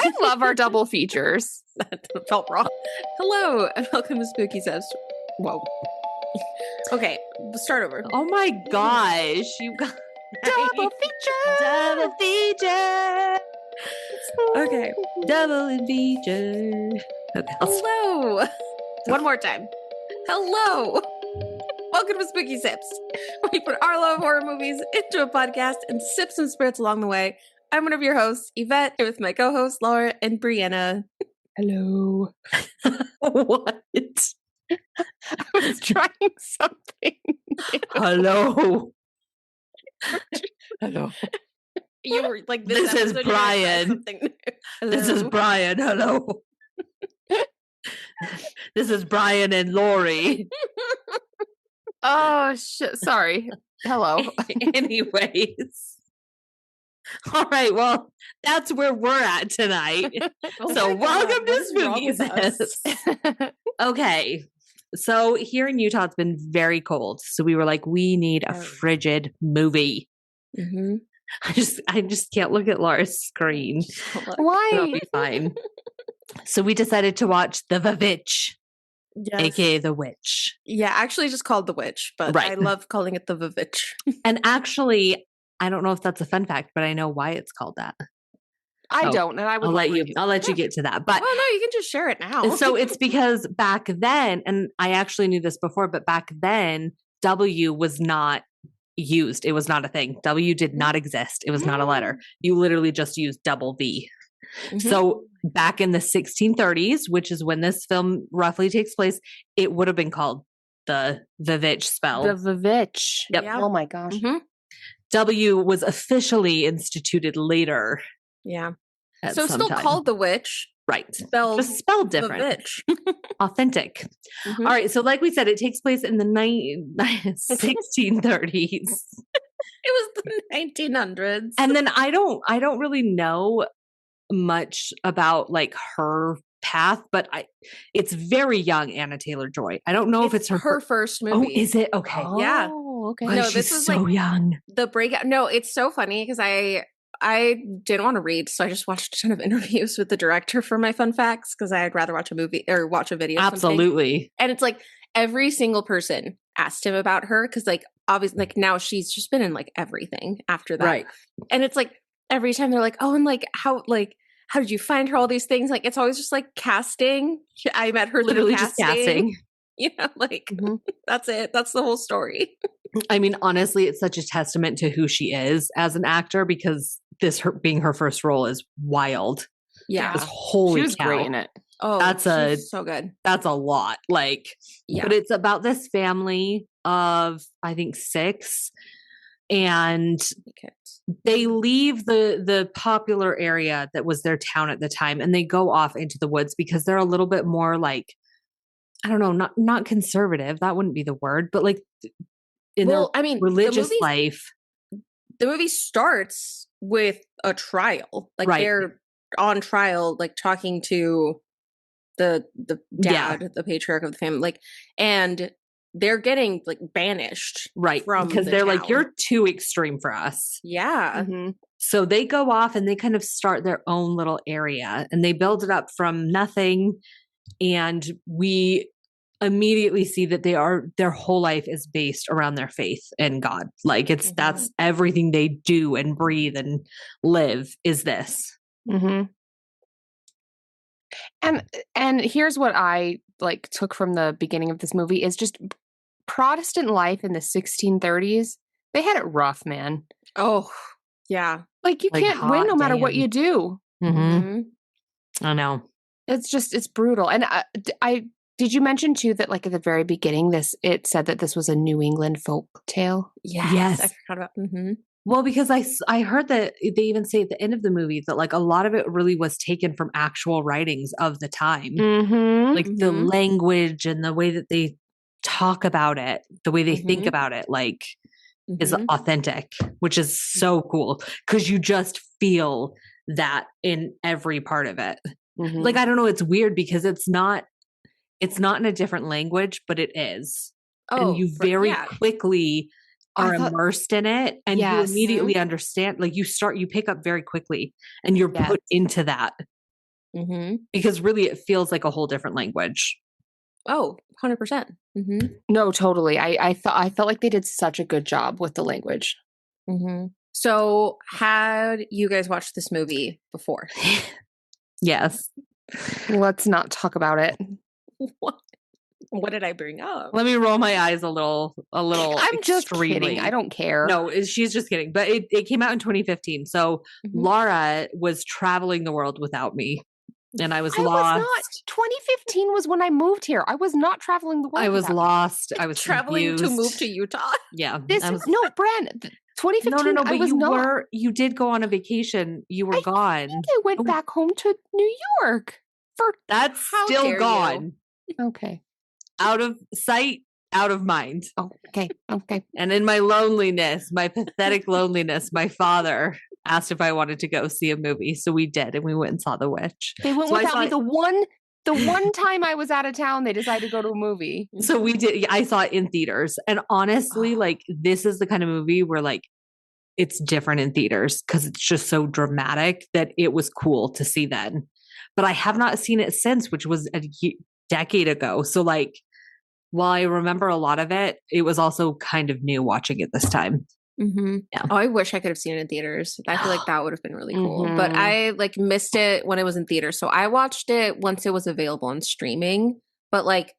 I love our double features. That felt wrong. Hello, and welcome to Spooky Says. Whoa. Okay, start over. Oh my gosh, you got Double feature. double feature. Okay. Double feature. Okay, Hello. One more time. Hello. Welcome to Spooky Sips. We put our love of horror movies into a podcast and sip some spirits along the way. I'm one of your hosts, Yvette, here with my co-hosts, Laura and Brianna. Hello. what? I was trying something. Hello. Hello. You were like, This is episode, you were trying Brian. something new. This is Hello. Brian. Hello. This is Brian and Lori. Oh, shit. Sorry. Hello. Anyways. All right. Well, that's where we're at tonight. Oh So my God, welcome what to is wrong Spooky with us? Sips. Okay. So here in Utah, it's been very cold. So we were like, we need a Oh. frigid movie. Mm-hmm. I just can't look at Laura's screen. It'll Why? be fine. So we decided to watch the VVitch, Yes. aka the witch. Yeah, actually just called The Witch, but Right. I love calling it the VVitch. And actually, I don't know if that's a fun fact, but I know why it's called that. I Oh, don't, and I would I'll let like you. to. I'll let you get to that. But Well, no, you can just share it now. so it's because back then, and I actually knew this before, but back then, W was not used. It was not a thing. W did not exist. It was not a letter. You literally just used double V. Mhm. So back in the 1630s, which is when this film roughly takes place, it would have been called the VVitch spell. The VVitch. Yep. Yeah. Oh my gosh. Mhm. W was officially instituted later. Yeah. At So some still time. to Witch, right. spelled Just spelled The different. Witch. Authentic. Mhm. All right. So, like we said, it takes place in the 1630s. It was the 1900s. And then I don't really know much about like her path, but it's very young Anna Taylor-Joy. I don't know if it's her first Oh, movie. is it? Okay. Yeah. Oh, okay. Gosh, No, she's this was, so like, young. The breakout. No, it's so funny because I didn't want to read, so I just watched a ton of interviews with the director for my fun facts because I'd rather watch a movie or watch a video. of something. Absolutely. And it's like every single person asked him about her because, like, obviously, like now she's just been in like everything after that. Right. And it's like every time they're like, oh, and like how did you find her? All these things. Like it's always just like casting. I met her Literally through just casting. You know, like Mhm. that's it. That's the whole story. I mean, honestly, it's such a testament to who she is as an actor because being her first role is wild. Yeah. It's holy She was cow. great in it. Oh, That's she's so good. That's a lot. Like, Yeah. but it's about this family of, I think, 6. And they leave the popular area that was their town at the time and they go off into the woods because they're a little bit more like, I don't know, not conservative. That wouldn't be the word, but like in Well, their I mean, religious life. The movie starts with a trial. Like Right. they're on trial, like talking to the dad, the patriarch of the family, like, and they're getting like banished. Right. from Because the they're like, town. you're too extreme for us. Yeah. Mhm. So they go off and they kind of start their own little area and they build it up from nothing. And we immediately see that their whole life is based around their faith in God. Like that's everything they do and breathe and live is this. Mm-hmm. And here's what I like took from the beginning of this movie is just Protestant life in the 1630s. They had it rough, man. Oh, yeah. Like you Like, can't win no hot matter what damn. you do. Mhm. I know. It's brutal. And I did you mention too that like at the very beginning it said that this was a New England folk tale? Yes. I Yes. forgot about. Well, because I heard that they even say at the end of the movie that like a lot of it really was taken from actual writings of the time. Mm-hmm. Like the Mhm. language and the way that they talk about it, the way they think Mhm. about it, like is Mhm. authentic, which is so cool because you just feel that in every part of it. Mm-hmm. Like I don't know, it's weird because it's not in a different language, but it is. And you very quickly are immersed in it and you Yes. immediately understand, like you pick up very quickly and you're Yes. put into that. Because really it feels like a whole different language. Oh, 100%. No, totally. I felt like they did such a good job with the language. So had you guys watched this movie before? Yes. Let's not talk about it. What did I bring up? Let me roll my eyes a little. I'm just kidding. I don't care. No, she's just kidding. But it came out in 2015. So Laura was traveling the world without me. And I was lost. Was not. 2015 was when I moved here. I was not traveling the world. I was lost. I was traveling confused. to move to Utah. Yeah. No, Bran. 2015. No, but you did go on a vacation. You were gone. I think I went back home to New York. That's still gone. Okay. Out of sight, out of mind. Oh, okay. And in my loneliness, my pathetic loneliness, my father asked if I wanted to go see a movie. So we did, and we went and saw The Witch. They went without me. The one time I was out of town, they decided to go to a movie. So we did. I saw it in theaters. And honestly, like, this is the kind of movie where, like, it's different in theaters because it's just so dramatic that it was cool to see then. But I have not seen it since, which was a decade ago. So, like, while I remember a lot of it, it was also kind of new watching it this time. Yeah. Oh, I wish I could have seen it in theaters. I feel like that would have been really cool. But I like missed it when it was in theaters. So I watched it once it was available on streaming. But like,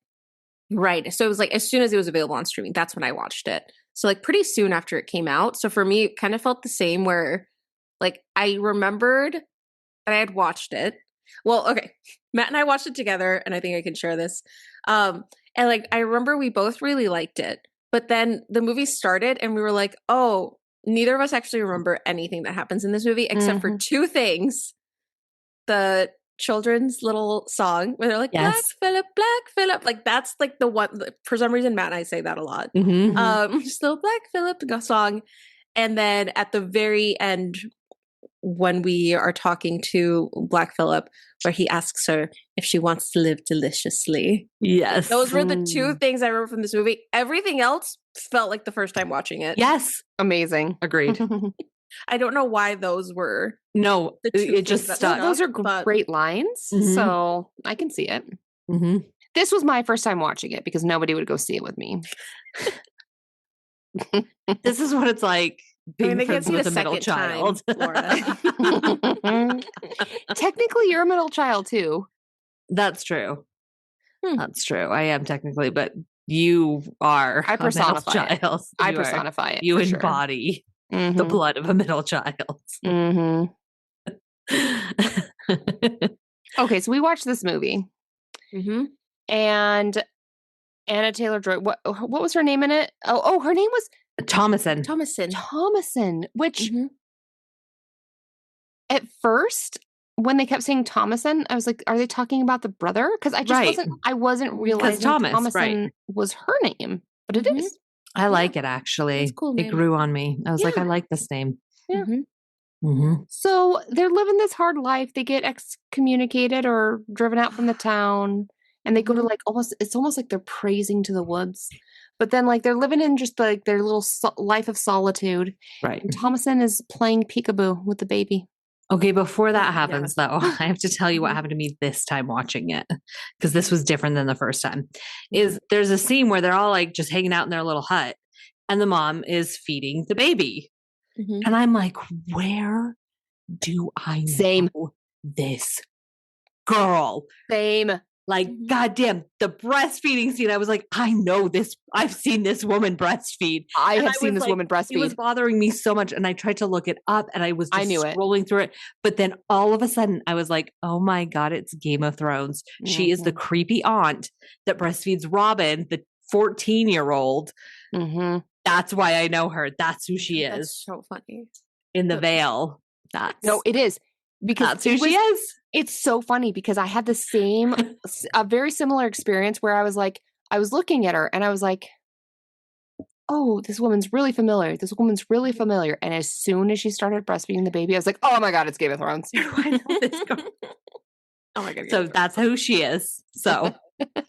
right. So it was like as soon as it was available on streaming, that's when I watched it. So like pretty soon after it came out. So for me, it kind of felt the same where like I remembered that I had watched it. Well, okay. Matt and I watched it together, and I think I can share this. And like I remember we both really liked it. But then the movie started and we were like, oh, neither of us actually remember anything that happens in this movie except for two things. The children's little song where they're like, Black Phillip. Like that's like the one, for some reason, Matt and I say that a lot. Just little Black Phillip song. And then at the very end, when we are talking to Black Phillip, where he asks her if she wants to live deliciously. Yes. Those were the two things I remember from this movie. Everything else felt like the first time watching it. Yes. Amazing. Agreed. I don't know why those were. No, it just stuck. Those are great lines. So I can see it. This was my first time watching it because nobody would go see it with me. This is what it's like. Being friends with a middle child. Technically, you're a middle child too. That's true. That's true. I am technically, but you are. I personify it. Child. I personify it. You embody the blood of a middle child. Okay, so we watched this movie, and Anna Taylor-Joy. What was her name in it? Oh, her name was Thomason, which at first when they kept saying Thomason, I was like, are they talking about the brother? Because I wasn't realizing Thomason was her name, but it is. I like it actually. It's cool name. It grew on me. I was like, I like this name. Yeah. So they're living this hard life. They get excommunicated or driven out from the town, and they go to like it's almost like they're praising to the woods. But then, like, they're living in just, like, their little life of solitude. Right. And Thomason is playing peekaboo with the baby. Okay, before that happens, though, I have to tell you what happened to me this time watching it, because this was different than the first time. There's a scene where they're all, like, just hanging out in their little hut, and the mom is feeding the baby. And I'm like, where do I know this girl? Same. Like, goddamn, the breastfeeding scene. I was like, I know this. I've seen this woman breastfeed. I have seen this woman breastfeed. It was bothering me so much. And I tried to look it up and I was just scrolling through it. But then all of a sudden I was like, oh my God, it's Game of Thrones. She is the creepy aunt that breastfeeds Robin, the 14-year-old. That's why I know her. That's who she is. That's so funny. In the veil. No, it is. Because that's who she is. It's so funny because I had a very similar experience where I was like, I was looking at her and I was like, oh, this woman's really familiar. And as soon as she started breastfeeding the baby, I was like, oh my God, it's Game of Thrones. I know this girl. Oh my God. So that's who she is. So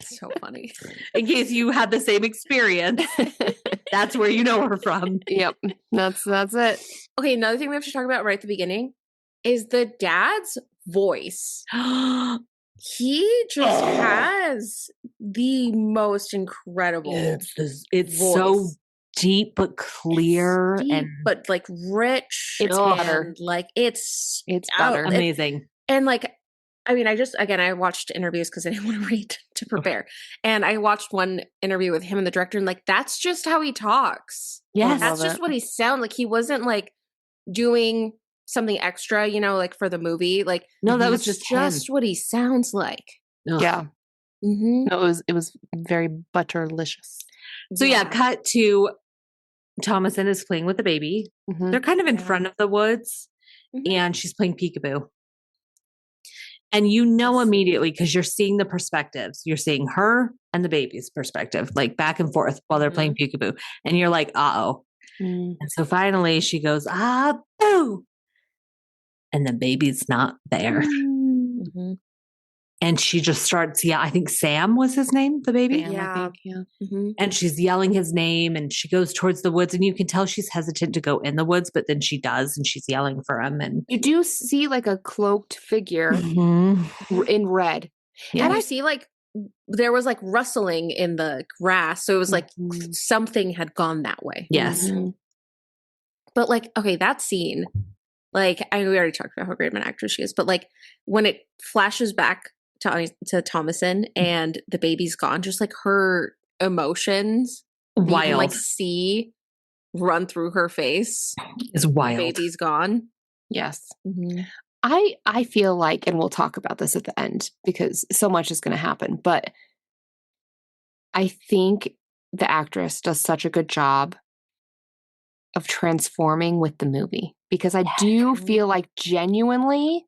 so funny. In case you had the same experience, that's where you know her from. Yep. That's it. Okay. Another thing we have to talk about right at the beginning is the dad's voice. He just has the most incredible it's voice. so deep but clear, deep, and but like rich. It's butter. Like it's butter. Amazing. And like, I mean, I watched interviews because I didn't want to read to prepare. And I watched one interview with him and the director, and like, that's just how he talks. Yes. That's just what he sounds like. He wasn't like doing something extra, like for the movie. Like, No, that was just him. what he sounds like. Ugh. Yeah. Mm-hmm. No, it was very butterlicious. So yeah, cut to Thomasin is playing with the baby. Mm-hmm. They're kind of in front of the woods, and she's playing peekaboo. And immediately, because you're seeing the perspectives, you're seeing her and the baby's perspective, like back and forth while they're playing peekaboo. And you're like, uh-oh. And so finally she goes, boo. And the baby's not there. Mm-hmm. And she just starts, I think Sam was his name, the baby. Sam, I think, yeah. Mm-hmm. And she's yelling his name, and she goes towards the woods, and you can tell she's hesitant to go in the woods, but then she does, and she's yelling for him. And you do see like a cloaked figure in red. Yeah. And I see like there was like rustling in the grass. So it was like something had gone that way. Yes. Mm-hmm. But like, okay, that scene, like we already talked about how great of an actress she is, but like when it flashes back to Thomasin and the baby's gone, just like her emotions, wild, you can, like see run through her face. Is wild. The baby's gone. Yes. Mm-hmm. I feel like, and we'll talk about this at the end because so much is going to happen, but I think the actress does such a good job of transforming with the movie, because I do feel like genuinely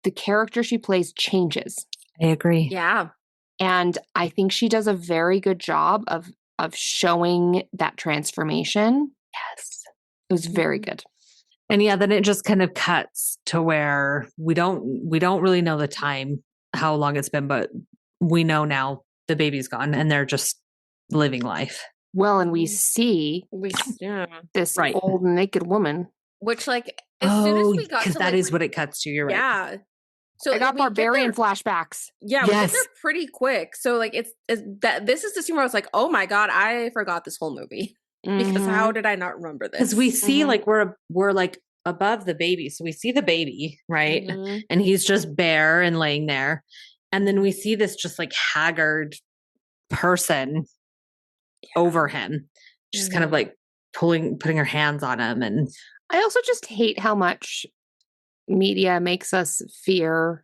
the character she plays changes. I agree. Yeah. And I think she does a very good job of showing that transformation. Yes. It was very good. And then it just kind of cuts to where we don't really know the time, how long it's been, but we know now the baby's gone and they're just living life. Well, and we see this old naked woman. Which, like, as soon as we got to, because that is what it cuts to. You're right. Yeah. So I got barbarian flashbacks. Yeah, we get there pretty quick. So, like, it's that. This is the scene where I was like, "Oh my god, I forgot this whole movie." Because how did I not remember this? Because we see like we're like above the baby, so we see the baby, right? And he's just bare and laying there, and then we see this just like haggard person over him, just kind of like putting her hands on him. And I also just hate how much media makes us fear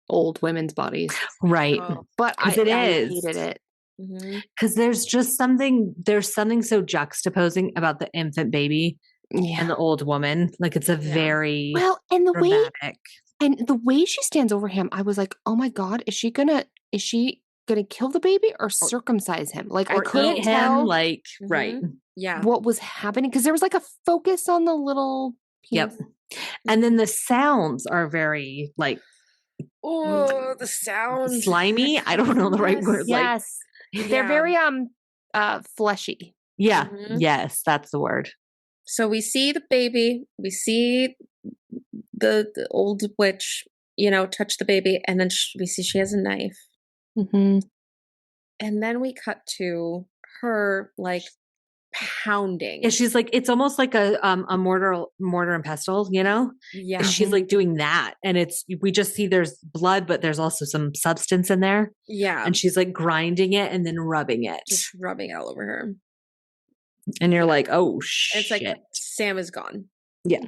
old women's bodies, right? But I hated it. Because there's something so juxtaposing about the infant baby and the old woman. Like it's a very and the dramatic. the way she stands over him, I was like, oh my god, is she gonna kill the baby or circumcise him? Like, or I couldn't tell, like what was happening, because there was like a focus on the little penis. And then the sounds are very like the sound slimy. I don't know the right word. Yes. They're very fleshy. Yeah. Yes, that's the word. So we see the baby, we see the old witch, touch the baby, and then we see she has a knife. And then we cut to her like pounding. Yeah, she's like, it's almost like a mortar and pestle, Yeah. She's like doing that. And we just see there's blood, but there's also some substance in there. Yeah. And she's like grinding it and then rubbing it. Just rubbing it all over her. And you're like, oh shit. It's like Sam is gone. Yeah.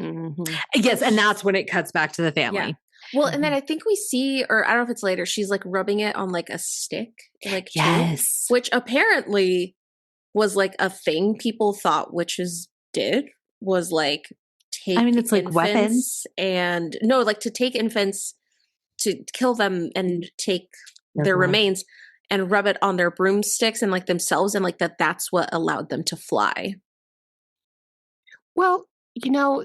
Yes. And that's when it cuts back to the family. Yeah. Well, and then I think we see, or I don't know if it's later, she's like rubbing it on like a stick. Like yes. Which apparently was like a thing people thought witches did, was like take it's like weapons and like to take infants, to kill them and take their remains and rub it on their broomsticks and like themselves, and like that's what allowed them to fly. Well,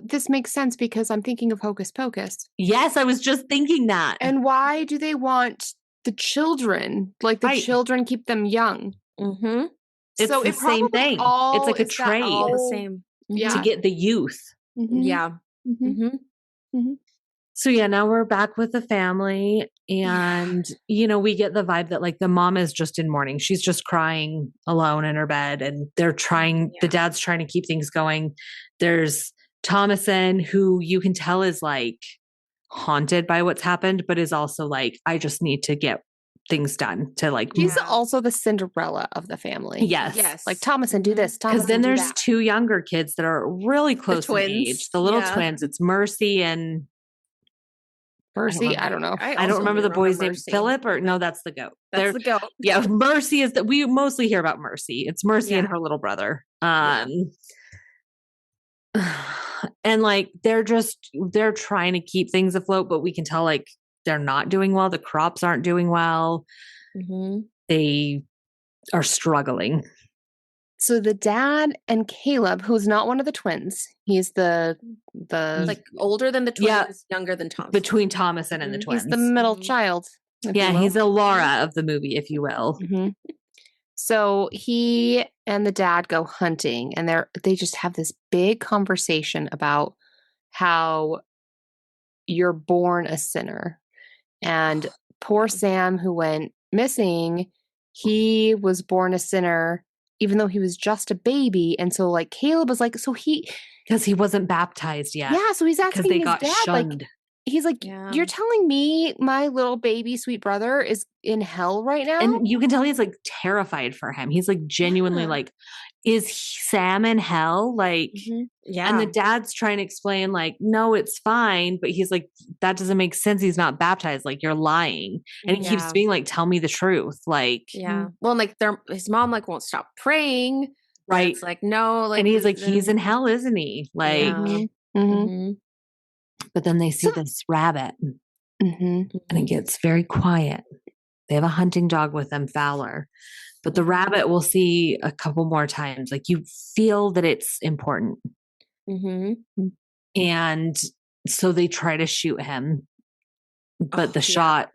this makes sense because I'm thinking of Hocus Pocus. Yes, I was just thinking that. And why do they want the children? Like the children keep them young. It's the same thing. It's like a trait. All the same. To get the youth. Yeah. Mm-hmm. So yeah, now we're back with the family and, we get the vibe that like the mom is just in mourning. She's just crying alone in her bed and the dad's trying to keep things going. There's Thomason, who you can tell is like haunted by what's happened, but is also like, I just need to get things done to like. She's also the Cinderella of the family. Yes. Like Thomason, do this. Because then there's two younger kids that are really close in age. The little twins. It's Mercy and Mercy. I don't know. I don't remember the boy's name. Philip or no, that's the goat. That's the goat. Yeah, Mercy is that we mostly hear about Mercy. It's Mercy and her little brother. And like they're trying to keep things afloat, but we can tell like they're not doing well. The crops aren't doing well. Mm-hmm. They are struggling. So the dad and Caleb, who's not one of the twins, he's the like older than the twins, younger than Thomas. Between Thomason and the twins. He's the middle child. Yeah, he's a Laura of the movie, if you will. Mm-hmm. So he and the dad go hunting, and they just have this big conversation about how you're born a sinner. And poor Sam, who went missing, he was born a sinner, even though he was just a baby. And so like Caleb was like, because he wasn't baptized yet. Yeah. So he's asking his dad, shunned. like, he's like, you're telling me my little baby sweet brother is in hell right now? And you can tell he's like terrified for him. He's like genuinely like, is Sam in hell? Like, and the dad's trying to explain like, no, it's fine. But he's like, that doesn't make sense. He's not baptized. Like, you're lying. And he keeps being like, tell me the truth. Like, well, like his mom like won't stop praying. Right. It's like, no, like, and he's like, he's in hell, isn't he? Like, but then they see this rabbit and it gets very quiet. They have a hunting dog with them, Fowler. But the rabbit we'll see a couple more times. Like you feel that it's important. And so they try to shoot him. But the shot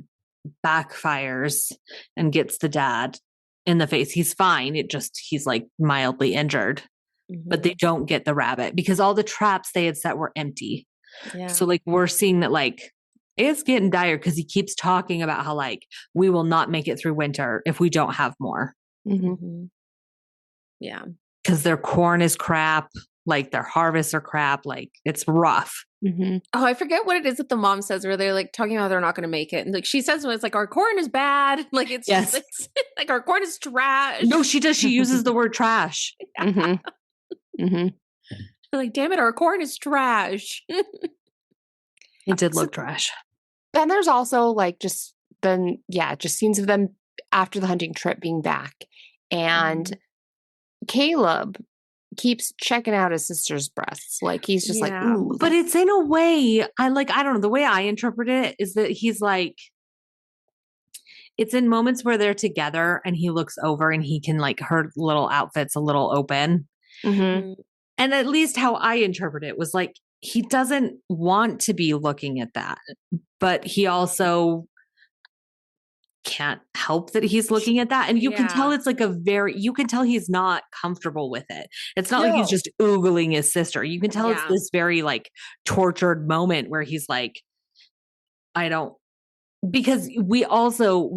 backfires and gets the dad in the face. He's fine. He's like mildly injured. But they don't get the rabbit because all the traps they had set were empty. So like we're seeing that like it's getting dire because he keeps talking about how like we will not make it through winter if we don't have more. Yeah. Because their corn is crap, like their harvests are crap, like it's rough. Oh, I forget what it is that the mom says where they're like talking about they're not going to make it. And like she says when it's like our corn is bad. Like it's just like our corn is trash. No, she does. She uses the word trash. Like, damn it, our corn is trash. It did look trash. Then there's also like just scenes of them after the hunting trip being back. And Caleb keeps checking out his sister's breasts. Like he's just like, ooh. But it's in a way, I don't know. The way I interpret it is that he's like, it's in moments where they're together and he looks over and he can like, her little outfit's a little open. And at least how I interpret it was like, he doesn't want to be looking at that, but he also can't help that he's looking at that. And you can tell it's like you can tell he's not comfortable with it. It's not like he's just oogling his sister. You can tell it's this very like tortured moment where he's like, because we also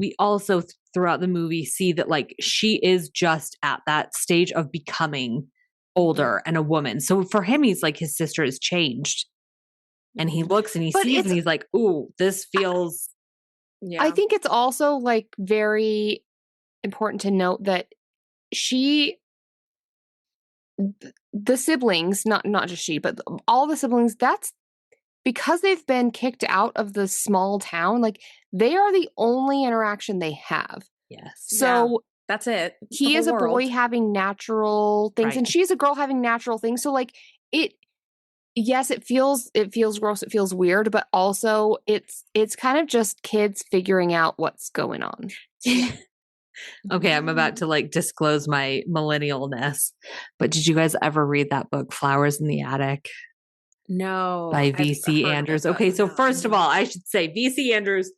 throughout the movie see that like she is just at that stage of becoming older and a woman. So for him, he's like, his sister has changed. And he looks and he sees and he's like, ooh, this feels. I think it's also like very important to note that the siblings, not just she, but all the siblings, that's because they've been kicked out of the small town. Like they are the only interaction they have. Yes. So that's it. He is a boy having natural things and she's a girl having natural things. So like it feels gross. It feels weird, but also it's kind of just kids figuring out what's going on. Okay. I'm about to like disclose my millennialness, but did you guys ever read that book, Flowers in the Attic? No. By V.C. Andrews. Okay. So first of all, I should say V.C. Andrews,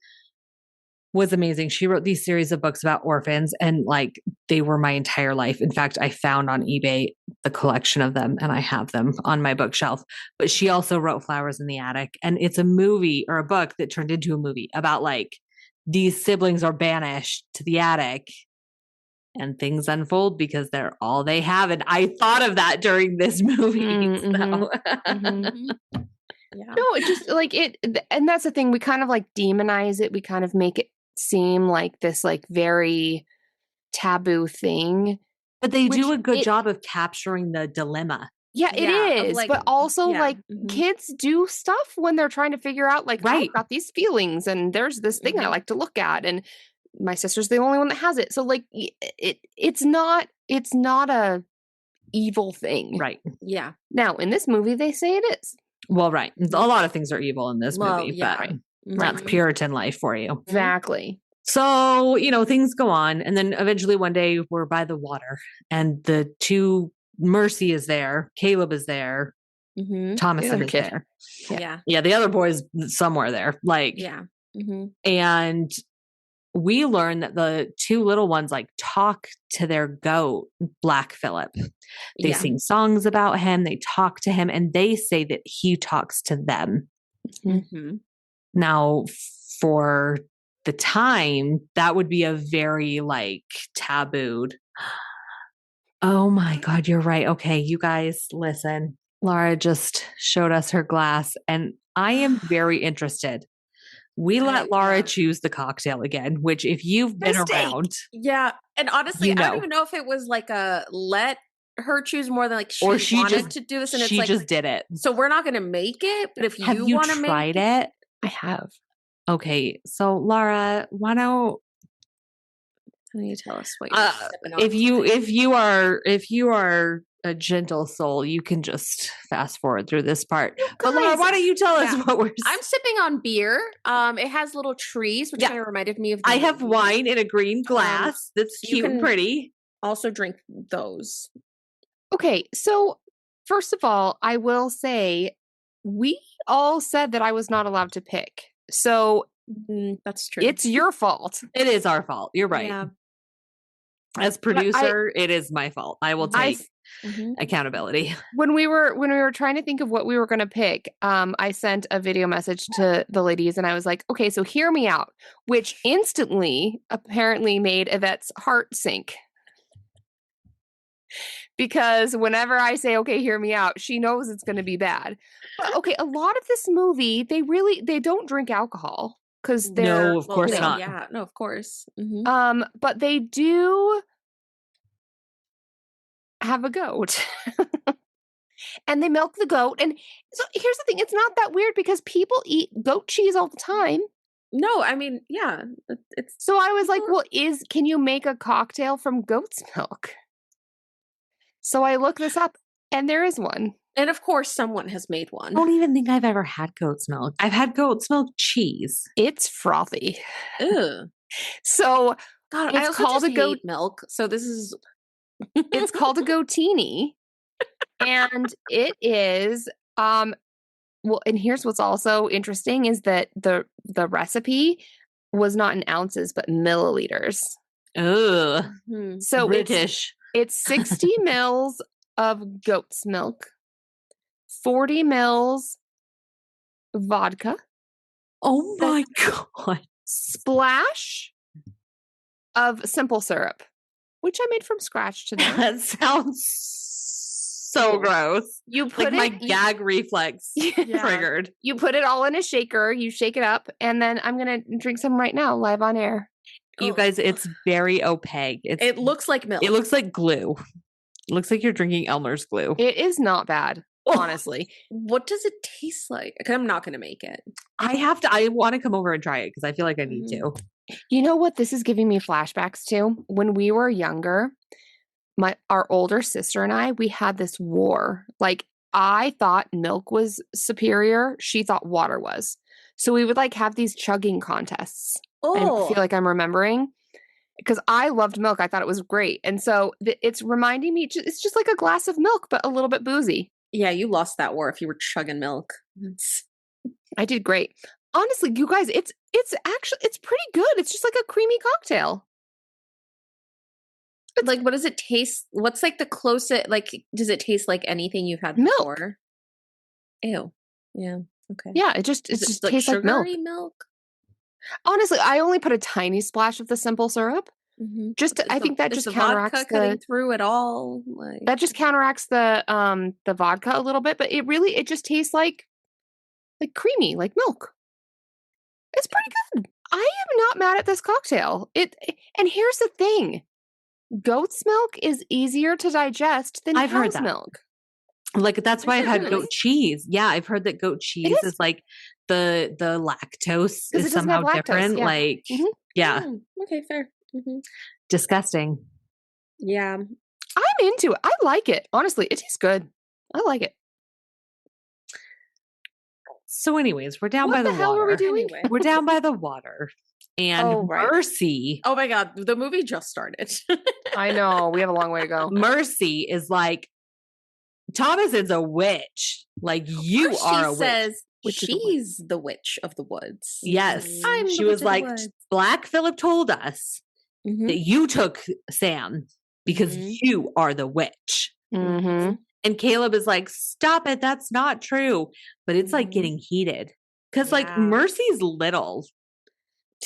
was amazing. She wrote these series of books about orphans, and like they were my entire life. In fact, I found on eBay the collection of them and I have them on my bookshelf. But she also wrote Flowers in the Attic, and it's a movie or a book that turned into a movie about like these siblings are banished to the attic and things unfold because they're all they have. And I thought of that during this movie. Yeah. No, it just like it, and that's the thing. We kind of like demonize it. We kind of make it seem like this like very taboo thing. But they do a good job of capturing the dilemma. Yeah, it is. like, but also like kids do stuff when they're trying to figure out like, I've got these feelings and there's this thing I like to look at, and my sister's the only one that has it. So like it's not a evil thing. Right. Yeah. Now in this movie they say it is. Well, right. A lot of things are evil in this movie, but that's Puritan life for you. Exactly. So, you know, things go on. And then eventually one day we're by the water and the two, Mercy is there, Caleb is there, Thomason is there. Yeah. Yeah. The other boy's somewhere there. Like, yeah. And we learn that the two little ones like talk to their goat, Black Phillip. They sing songs about him. They talk to him, and they say that he talks to them. Now, for the time, that would be a very like tabooed. Oh my God, you're right. Okay, you guys, listen. Laura just showed us her glass, and I am very interested. We let Laura choose the cocktail again, which if you've been around. Yeah. And honestly, I don't even know if it was like a let her choose more than like she wanted just, to do this. And it's she like, just did it. So we're not going to make it. But if have you want to make tried it? I have. Okay. So Laura, why don't you tell us what you're sipping on? If you are a gentle soul, you can just fast forward through this part. But Laura, why don't you tell us what we're I'm sipping on beer. It has little trees, which kind of reminded me of I have wine in a green glass that's cute and pretty. Also drink those. Okay, so first of all, I will say we all said that I was not allowed to pick. So that's true. It's your fault. It is our fault. You're right. Yeah. As producer, it is my fault. I will take accountability. When we were trying to think of what we were going to pick, I sent a video message to the ladies and I was like, okay, so hear me out, which instantly apparently made Yvette's heart sink. Because whenever I say, okay, hear me out, she knows it's going to be bad. But okay, a lot of this movie, they don't drink alcohol. Because they're no, of course not. Yeah, no, of course. But they do have a goat, and they milk the goat. And so here's the thing: it's not that weird because people eat goat cheese all the time. No, I mean, yeah, it's. So I was like, well, can you make a cocktail from goat's milk? So I looked this up, and there is one. And of course, someone has made one. I don't even think I've ever had goat's milk. I've had goat's milk cheese. It's frothy. Ew. So God, it's called a goat milk. So this is. It's called a Goatini, and it is. Well, and here's what's also interesting is that the recipe was not in ounces but milliliters. Ugh. So British. It's 60 mils of goat's milk. 40 mils vodka. Oh my God. Splash of simple syrup, which I made from scratch today. That sounds so gross. You put my gag reflex triggered. You put it all in a shaker, you shake it up, and then I'm going to drink some right now live on air. You guys, it's very opaque. It looks like milk. It looks like glue. It looks like you're drinking Elmer's glue. It is not bad. Honestly. What does it taste like? Because I'm not going to make it. I want to come over and try it because I feel like I need to. You know what this is giving me flashbacks to? When we were younger, our older sister and I, we had this war. Like, I thought milk was superior. She thought water was. So we would like have these chugging contests. I feel like I'm remembering. Because I loved milk. I thought it was great. And so it's reminding me, it's just like a glass of milk, but a little bit boozy. Yeah, you lost that war if you were chugging milk. I did great. Honestly, you guys, It's pretty good. It's just like a creamy cocktail. Like, what does it taste? What's like the closest? Like, does it taste like anything you've had Milk. before? Ew. Yeah. Okay. Yeah, it just like tastes like milk. sugary milk. Honestly, I only put a tiny splash of the simple syrup. Mm-hmm. I think that is just the counteracts vodka cutting through it all. Like, that just counteracts the vodka a little bit, but it just tastes like creamy, like milk. It's pretty good. I am not mad at this cocktail. And here's the thing. Goat's milk is easier to digest than I've heard cow's that. milk. Like that's why I've had really? goat cheese. Yeah, I've heard that goat cheese is like the lactose is somehow different. Yeah. Like yeah. Okay, fair. Disgusting. Yeah. I'm into it. I like it. Honestly, it tastes good. I like it. So anyways, we're down by the water. What the hell were we doing? Anyway. We're down by the water. And Mercy. Oh my God, the movie just started. I know. We have a long way to go. Mercy is like, Thomason's a witch. Like, you are a witch. She says she's the witch of the woods. Yes. She was like, Black Phillip told us that you took Sam because you are the witch. Mm-hmm. And Caleb is like, stop it. That's not true. But it's like getting heated. Because like Mercy's little.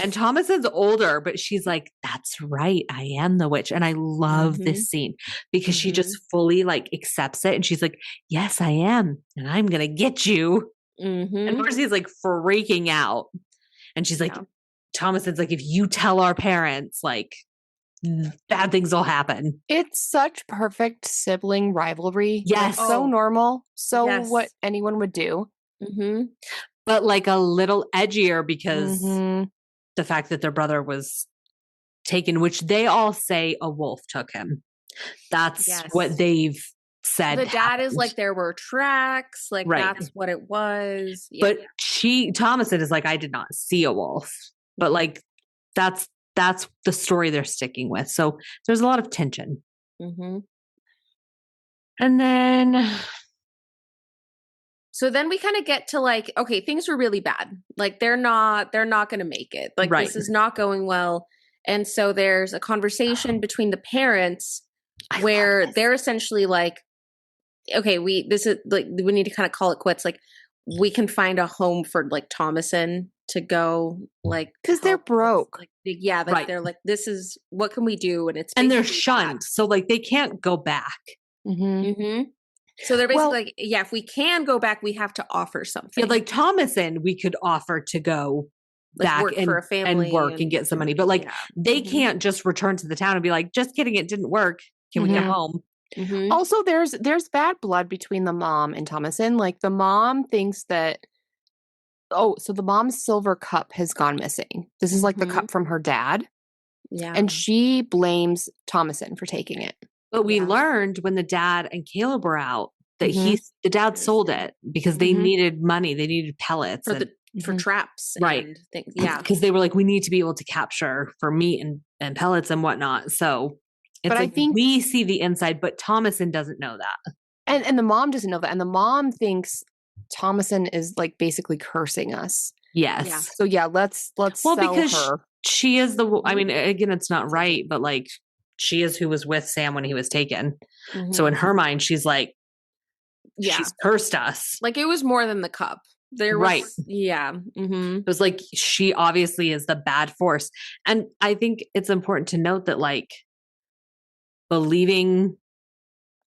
And Thomason's older, but she's like, that's right. I am the witch. And I love this scene because she just fully like accepts it. And she's like, yes, I am. And I'm going to get you. And Mercy's like freaking out. And she's like, Thomason's like, if you tell our parents, like, bad things will happen. It's such perfect sibling rivalry. Yes. Like, so normal. So what anyone would do. But like a little edgier because the fact that their brother was taken, which they all say a wolf took him. That's what they've said. The dad is like, there were tracks. Like, that's what it was. Yeah. But Thomason is like, I did not see a wolf. But like, that's the story they're sticking with. So there's a lot of tension. And then... So then we kind of get to like, okay, things were really bad. Like they're not going to make it. Like this is not going well. And so there's a conversation between the parents where they're essentially like, okay, we need to kind of call it quits. Like we can find a home for like Thomason to go, like, because they're broke. Like, they're like, this is, what can we do? And they're shunned. So like they can't go back. So they're basically like, if we can go back, we have to offer something. Yeah, like Thomason, we could offer to go back work for a family and work and get some money. But like they can't just return to the town and be like, just kidding, it didn't work. Can we get home? Also, there's bad blood between the mom and Thomason. Like the mom thinks that, so the mom's silver cup has gone missing. This is like the cup from her dad. Yeah. And she blames Thomason for taking it. But we learned when the dad and Caleb were out that the dad sold it because they needed money. They needed pellets for traps, and things. Yeah, because they were like, we need to be able to capture for meat and pellets and whatnot. So, it's I think we see the inside, but Thomason doesn't know that, and the mom doesn't know that, and the mom thinks Thomason is like basically cursing us. Yes. Yeah. So let's sell because her. She is the. I mean, again, it's not right, but like. She is who was with Sam when he was taken. So in her mind, she's like, she's cursed us. Like it was more than the cup. There was, It was like, she obviously is the bad force. And I think it's important to note that like believing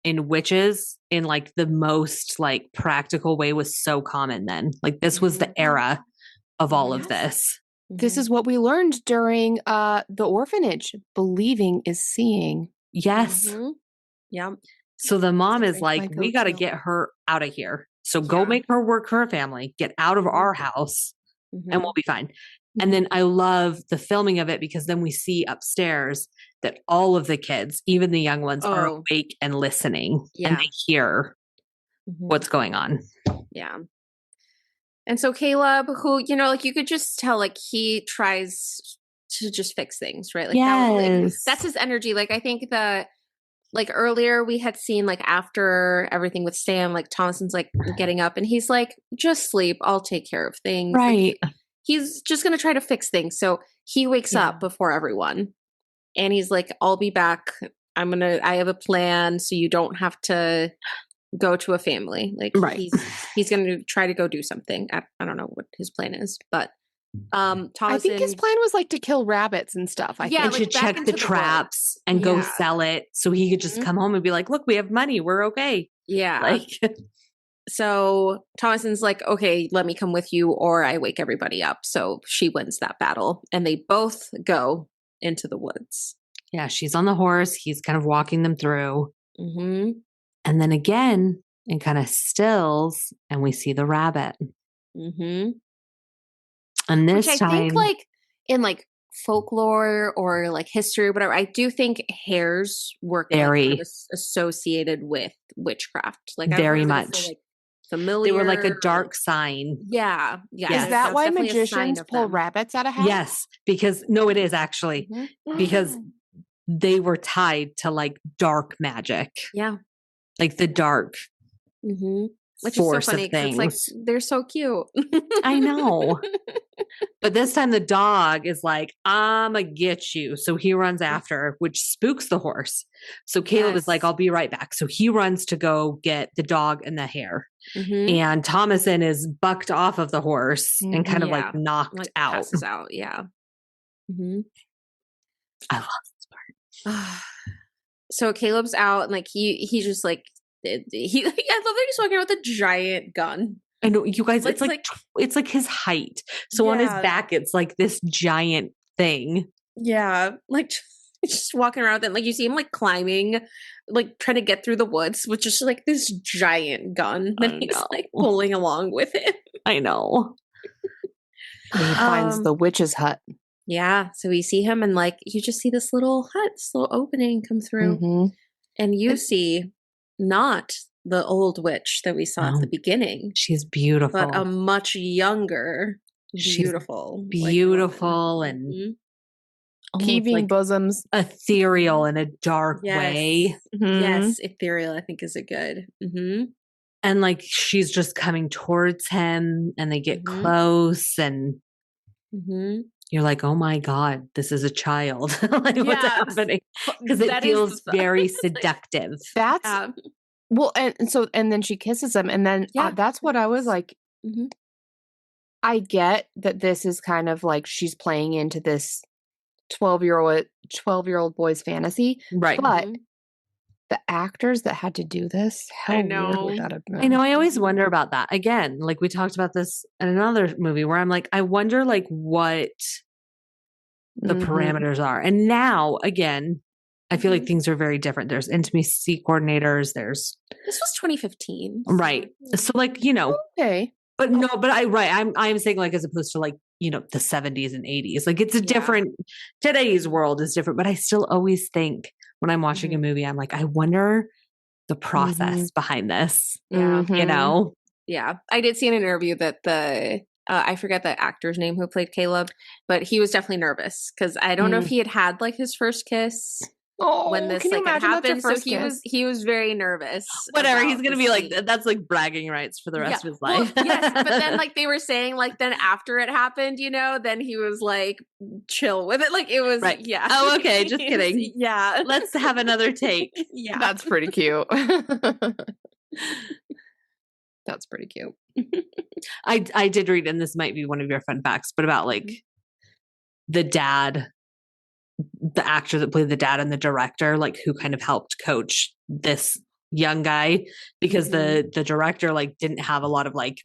in witches in like the most like practical way was so common then. Like this was the era of all of this. This is what we learned during the orphanage. Believing is seeing. Yes. Yeah. So the mom is like, we got to get her out of here. So go make her work for her family, get out of our house, and we'll be fine. And then I love the filming of it because then we see upstairs that all of the kids, even the young ones, are awake and listening. And they hear what's going on. Yeah. And so Caleb, who, like you could just tell, like he tries to just fix things, right? Like that's his energy. Like I think that like earlier we had seen like after everything with Sam, like Thomason's like getting up and he's like, just sleep. I'll take care of things. Right. Like, he's just going to try to fix things. So he wakes up before everyone and he's like, I'll be back. I have a plan. So you don't have to go to a family. Like he's going to try to go do something. I don't know what his plan is, but Thomas, I think his plan was like to kill rabbits and stuff. I think. And to check the traps and go sell it so he could just come home and be like, look, we have money. We're okay. Yeah. Like, so Thomason's like, okay, let me come with you or I wake everybody up. So she wins that battle and they both go into the woods. Yeah. She's on the horse. He's kind of walking them through. Mm-hmm. And then again, it kind of stills and we see the rabbit. Mm-hmm. And this Which time, I think like in like folklore or like history or whatever, I do think hares were very kind of associated with witchcraft. Like very much like familiar. They were like a dark sign. Yeah. Is that why magicians pull rabbits out of hats? Yes, because it is actually because they were tied to like dark magic. Yeah. Like the dark Which force is so funny of things. It's like they're so cute. I know. But this time the dog is like, I'ma get you. So he runs after her, which spooks the horse. So Caleb is like, I'll be right back. So he runs to go get the dog and the hare. And Thomason is bucked off of the horse and kind of like knocked out. Passes out. Yeah. I love this part. So Caleb's out and like he's just like I love that he's walking around with a giant gun. I know, you guys, it's like his height. So on his back, it's like this giant thing. Yeah. Like just walking around with it. Like you see him like climbing, like trying to get through the woods with just like this giant gun that he's like pulling along with it. I know. And he finds the witch's hut. Yeah. So we see him and like you just see this little hut, this little opening come through. And you see not the old witch that we saw at the beginning. She's beautiful. But a much younger, beautiful. Beautiful and heaving like bosoms. Ethereal in a dark way. Yes, ethereal I think is a good. And like she's just coming towards him and they get close and you're like, oh my God, this is a child. Like what's happening? Because it feels very seductive. That's well, and then she kisses him, and then that's what I was like. I get that this is kind of like she's playing into this 12-year-old boy's fantasy, right? But the actors that had to do this, how weird would that have been? I know. I always wonder about that. Again, like we talked about this in another movie where I'm like, I wonder like what the parameters are. And now again, I feel like things are very different. There's intimacy coordinators. This was 2015. Right. So like, okay. But no, but I'm saying like, as opposed to like, the 70s and 80s, like it's a different, today's world is different, but I still always think when I'm watching a movie, I'm like, I wonder the process behind this, Yeah. I did see in an interview that I forget the actor's name who played Caleb, but he was definitely nervous because I don't know if he had like his first kiss when this like had happened. So he was very nervous. Whatever, he's gonna be like that's like bragging rights for the rest of his life. Well, yes, but then like they were saying like then after it happened, then he was like chill with it. Like it was Oh, okay, just kidding. Yeah. Let's have another take. Yeah. That's pretty cute. That's pretty cute. I did read, and this might be one of your fun facts, but about like the dad, the actor that played the dad and the director, like who kind of helped coach this young guy because the director like didn't have a lot of like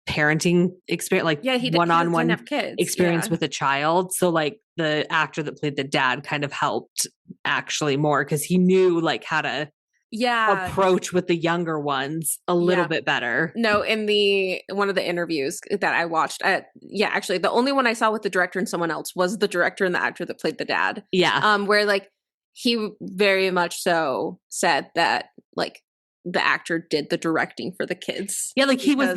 parenting experience, like he one-on-one didn't have kids. experience with a child. So like the actor that played the dad kind of helped actually more because he knew like how to approach with the younger ones a little bit better. No, in one of the interviews that I watched, actually the only one I saw with the director and someone else was the director and the actor that played the dad. Yeah. Where like he very much so said that like the actor did the directing for the kids. Yeah, like he was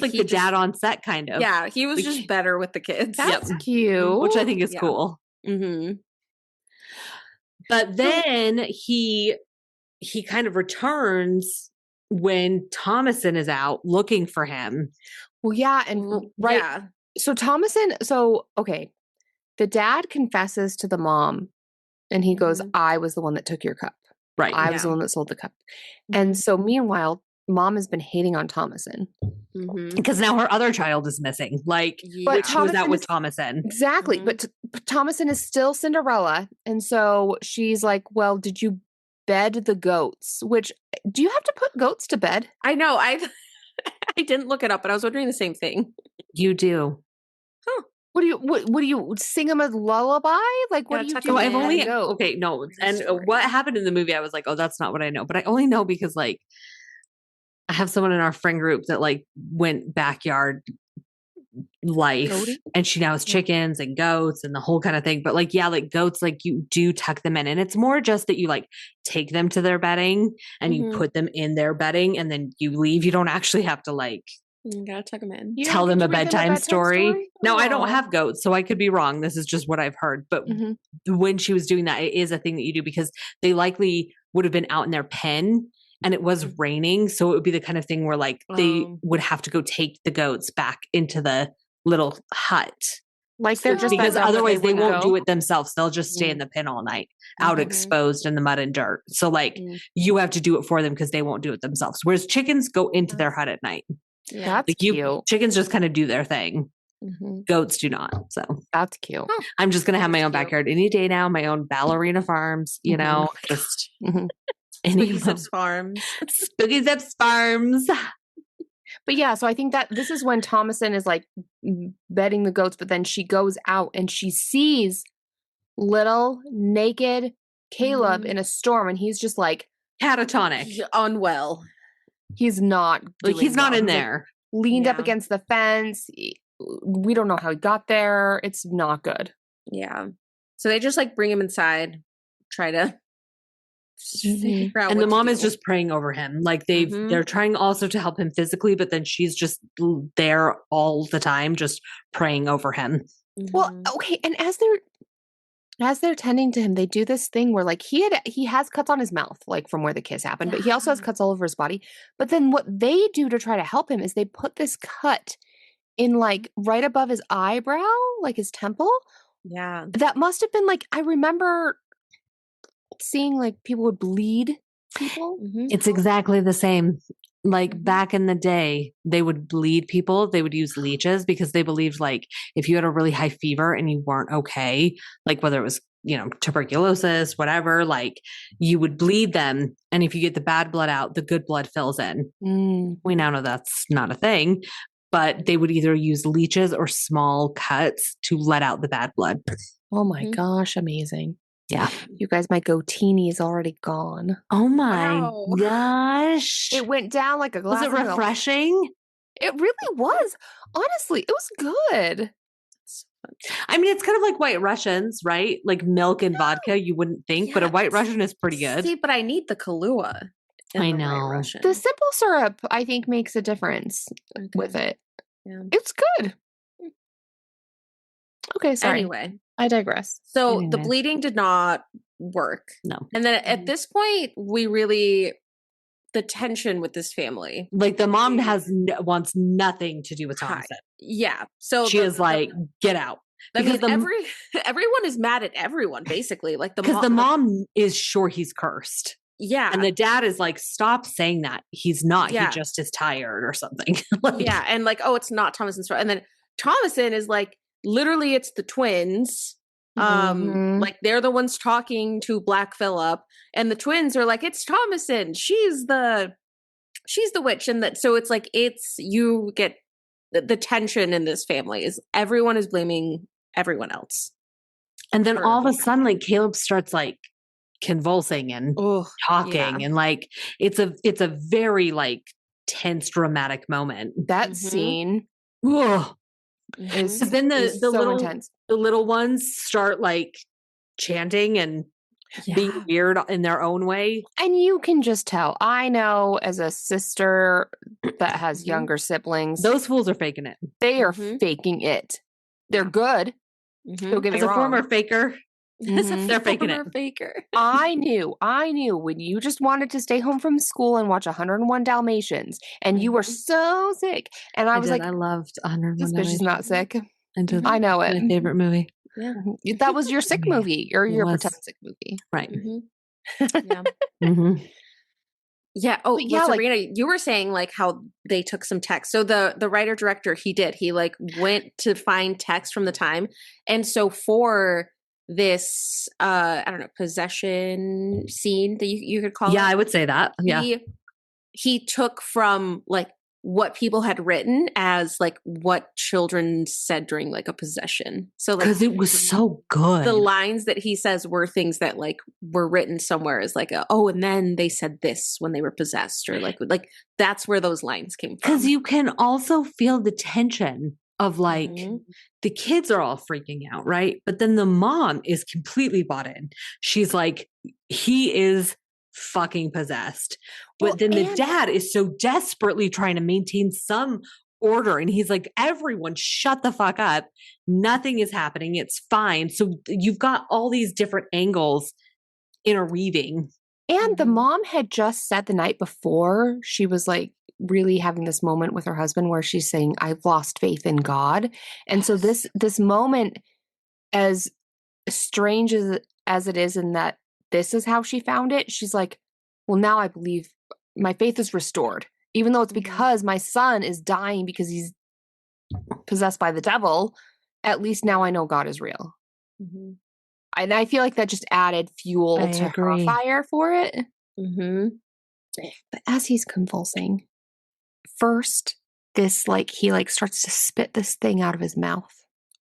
like the dad on set kind of. Yeah, he was just better with the kids. That's cute. Which I think is cool. But then he kind of returns when Thomason is out looking for him. Well, yeah. And So Thomason, okay. The dad confesses to the mom and he goes, I was the one that took your cup. Right. I was the one that sold the cup. And so meanwhile, mom has been hating on Thomason. Because now her other child is missing. Like, but she was out with Thomason. Exactly. But Thomason is still Cinderella. And so she's like, well, did you bed the goats? Which, do you have to put goats to bed? I know. I didn't look it up, but I was wondering the same thing. You do. Huh. What do you sing them a lullaby? Like, what do you do? So I've only, okay, no. And what happened in the movie, I was like, oh, that's not what I know. But I only know because like, I have someone in our friend group that like went backyard life and she now has chickens and goats and the whole kind of thing. But like, yeah, like goats, like you do tuck them in and it's more just that you like take them to their bedding and you put them in their bedding and then you leave. You don't actually have to like, you gotta tuck them in. Tell them a bedtime story. Now, I don't have goats, so I could be wrong. This is just what I've heard. But when she was doing that, it is a thing that you do because they likely would have been out in their pen and it was raining. So it would be the kind of thing where like they would have to go take the goats back into the little hut. Like they're just because otherwise they won't do it themselves. They'll just stay in the pen all night, out exposed in the mud and dirt. So like you have to do it for them because they won't do it themselves. Whereas chickens go into their hut at night. Yeah, that's cute. Chickens just kind of do their thing. Goats do not. So that's cute. I'm just gonna have my own backyard any day now. My own ballerina farms. You know, just Spooky Zips Farms. Spooky Zips Farms. But yeah, so I think that this is when Thomason is like bedding the goats, but then she goes out and she sees little naked Caleb in a storm, and he's just like catatonic, unwell. He's not like he's not in he's there. Like, leaned up against the fence. We don't know how he got there. It's not good. Yeah. So they just like bring him inside, try to figure out and the mom is just praying over him. Like they're trying also to help him physically, but then she's just there all the time, just praying over him. Well, okay, and as they're tending to him, they do this thing where like he has cuts on his mouth, like from where the kiss happened, but he also has cuts all over his body. But then what they do to try to help him is they put this cut in like right above his eyebrow, like his temple. Yeah. That must have been like, I remember seeing like people would bleed people. It's exactly the same. Like back in the day, they would bleed people. They would use leeches because they believed like if you had a really high fever and you weren't okay, like whether it was, tuberculosis, whatever, like you would bleed them. And if you get the bad blood out, the good blood fills in. We now know that's not a thing, but they would either use leeches or small cuts to let out the bad blood. Oh my gosh, amazing. Yeah. You guys, my Goatini is already gone. Oh my gosh. It went down like a glass of milk. Was it refreshing? It really was. Honestly, it was good. I mean, it's kind of like White Russians, right? Like milk and vodka, you wouldn't think, but a White Russian is pretty good. See, but I need the Kahlua. I know. The simple syrup, I think, makes a difference with it. Yeah. It's good. Okay, sorry. Anyway. I digress. So the bleeding did not work. No. And then at this point, the tension with this family. Like the mom wants nothing to do with Thomason. Yeah. So she is like, get out. Because everyone is mad at everyone, basically. Like because the mom is sure he's cursed. Yeah. And the dad is like, stop saying that. He's not. Yeah. He just is tired or something. Yeah. And like, oh, it's not Thomason's fault. And then Thomason is like, literally it's the twins. Like they're the ones talking to Black Phillip, and the twins are like, it's Thomason. She's the witch. And so it's like, you get the tension in this family is everyone is blaming everyone else. And then all of a sudden, like Caleb starts like convulsing and talking and like, it's a very like tense, dramatic moment. That scene. Ugh. Then the little ones start like chanting and being weird in their own way. And you can just tell. I know as a sister that has younger siblings. Those fools are faking it. They are faking it. They're good. Don't get me wrong. As a former faker. They're faking it. Faker. I knew when you just wanted to stay home from school and watch 101 Dalmatians and you were so sick. And I was like, I loved 101 this bitch is not sick. I know it. My favorite movie. Yeah. That was your sick movie or your pretend sick movie. Right. Yeah. Yeah. Oh, yeah. Sabrina, you were saying like how they took some text. So the writer director, he like went to find text from the time. And so for this, I don't know, possession scene that you could call it. Yeah, I would say that. Yeah. He took from like what people had written as like what children said during like a possession. So like, because it was so good. The lines that he says were things that like were written somewhere as like, and then they said this when they were possessed, or like that's where those lines came from. Because you can also feel the tension of like the kids are all freaking out, right? But then the mom is completely bought in. She's like, he is fucking possessed. But then the dad is so desperately trying to maintain some order. And he's like, everyone shut the fuck up. Nothing is happening. It's fine. So you've got all these different angles interweaving. And the mom had just said the night before, she was like really having this moment with her husband where she's saying, I've lost faith in God. And so this moment, as strange as it is in that this is how she found it, she's like, well, now I believe my faith is restored, even though it's because my son is dying because he's possessed by the devil. At least now I know God is real. And I feel like that just added fuel to her fire for it. But as he's convulsing, first, this like he like starts to spit this thing out of his mouth.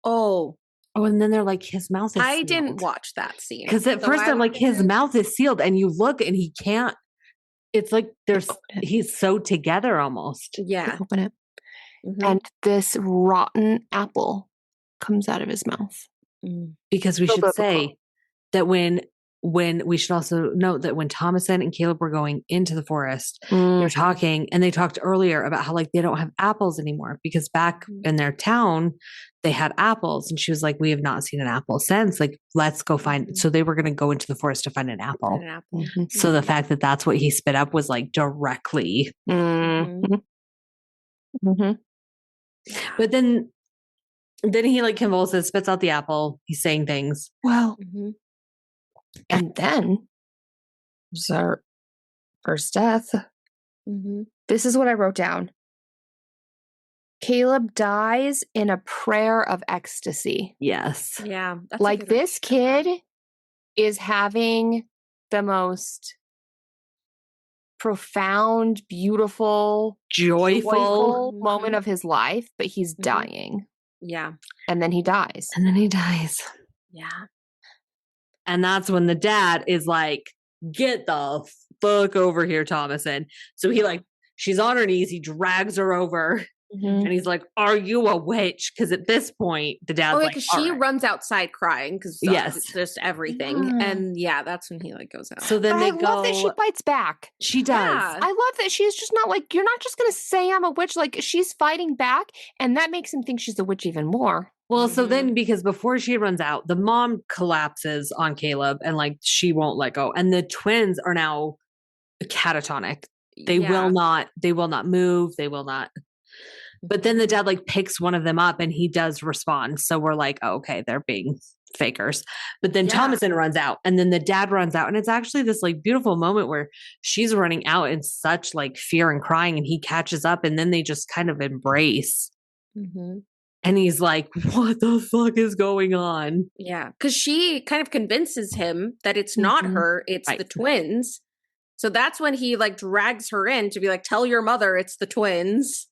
Oh, and then they're like, his mouth is I sealed. didn't watch that scene. Because at first they're like, his mouth is sealed, and you look and he can't. It's like he's sewed together almost. Yeah. Open it. And this rotten apple comes out of his mouth. Because we should say that when we should also note that when Thomason and Caleb were going into the forest, they're talking, and they talked earlier about how like they don't have apples anymore because back in their town they had apples, and she was like, we have not seen an apple since. Like, let's go find. So they were going to go into the forest to find an apple. So the fact that that's what he spit up was like directly. But then he like convulses, spits out the apple. He's saying things. Well, and then was our first death. This is what I wrote down. Caleb dies in a prayer of ecstasy. Yes. Yeah. Like this kid is having the most profound, beautiful, joyful moment of his life, but he's dying. Yeah. And then he dies. Yeah. And that's when the dad is like, get the fuck over here, Thomason. So he like, she's on her knees. He drags her over and he's like, are you a witch? Because at this point, the dad's like, she runs outside crying because it's just everything. And that's when he like goes out. So then I love that she bites back. She does. Yeah. I love that she's just not like, you're not just going to say I'm a witch. Like she's fighting back. And that makes him think she's a witch even more. Well, so then because before she runs out, the mom collapses on Caleb and like she won't let go. And the twins are now catatonic. They will not move. They will not. But then the dad like picks one of them up and he does respond. So we're like, oh, okay, they're being fakers. But then Thomason runs out and then the dad runs out. And it's actually this like beautiful moment where she's running out in such like fear and crying and he catches up and then they just kind of embrace. And he's like, what the fuck is going on? Yeah. Because she kind of convinces him that it's not her, it's the twins. So that's when he like drags her in to be like, tell your mother it's the twins.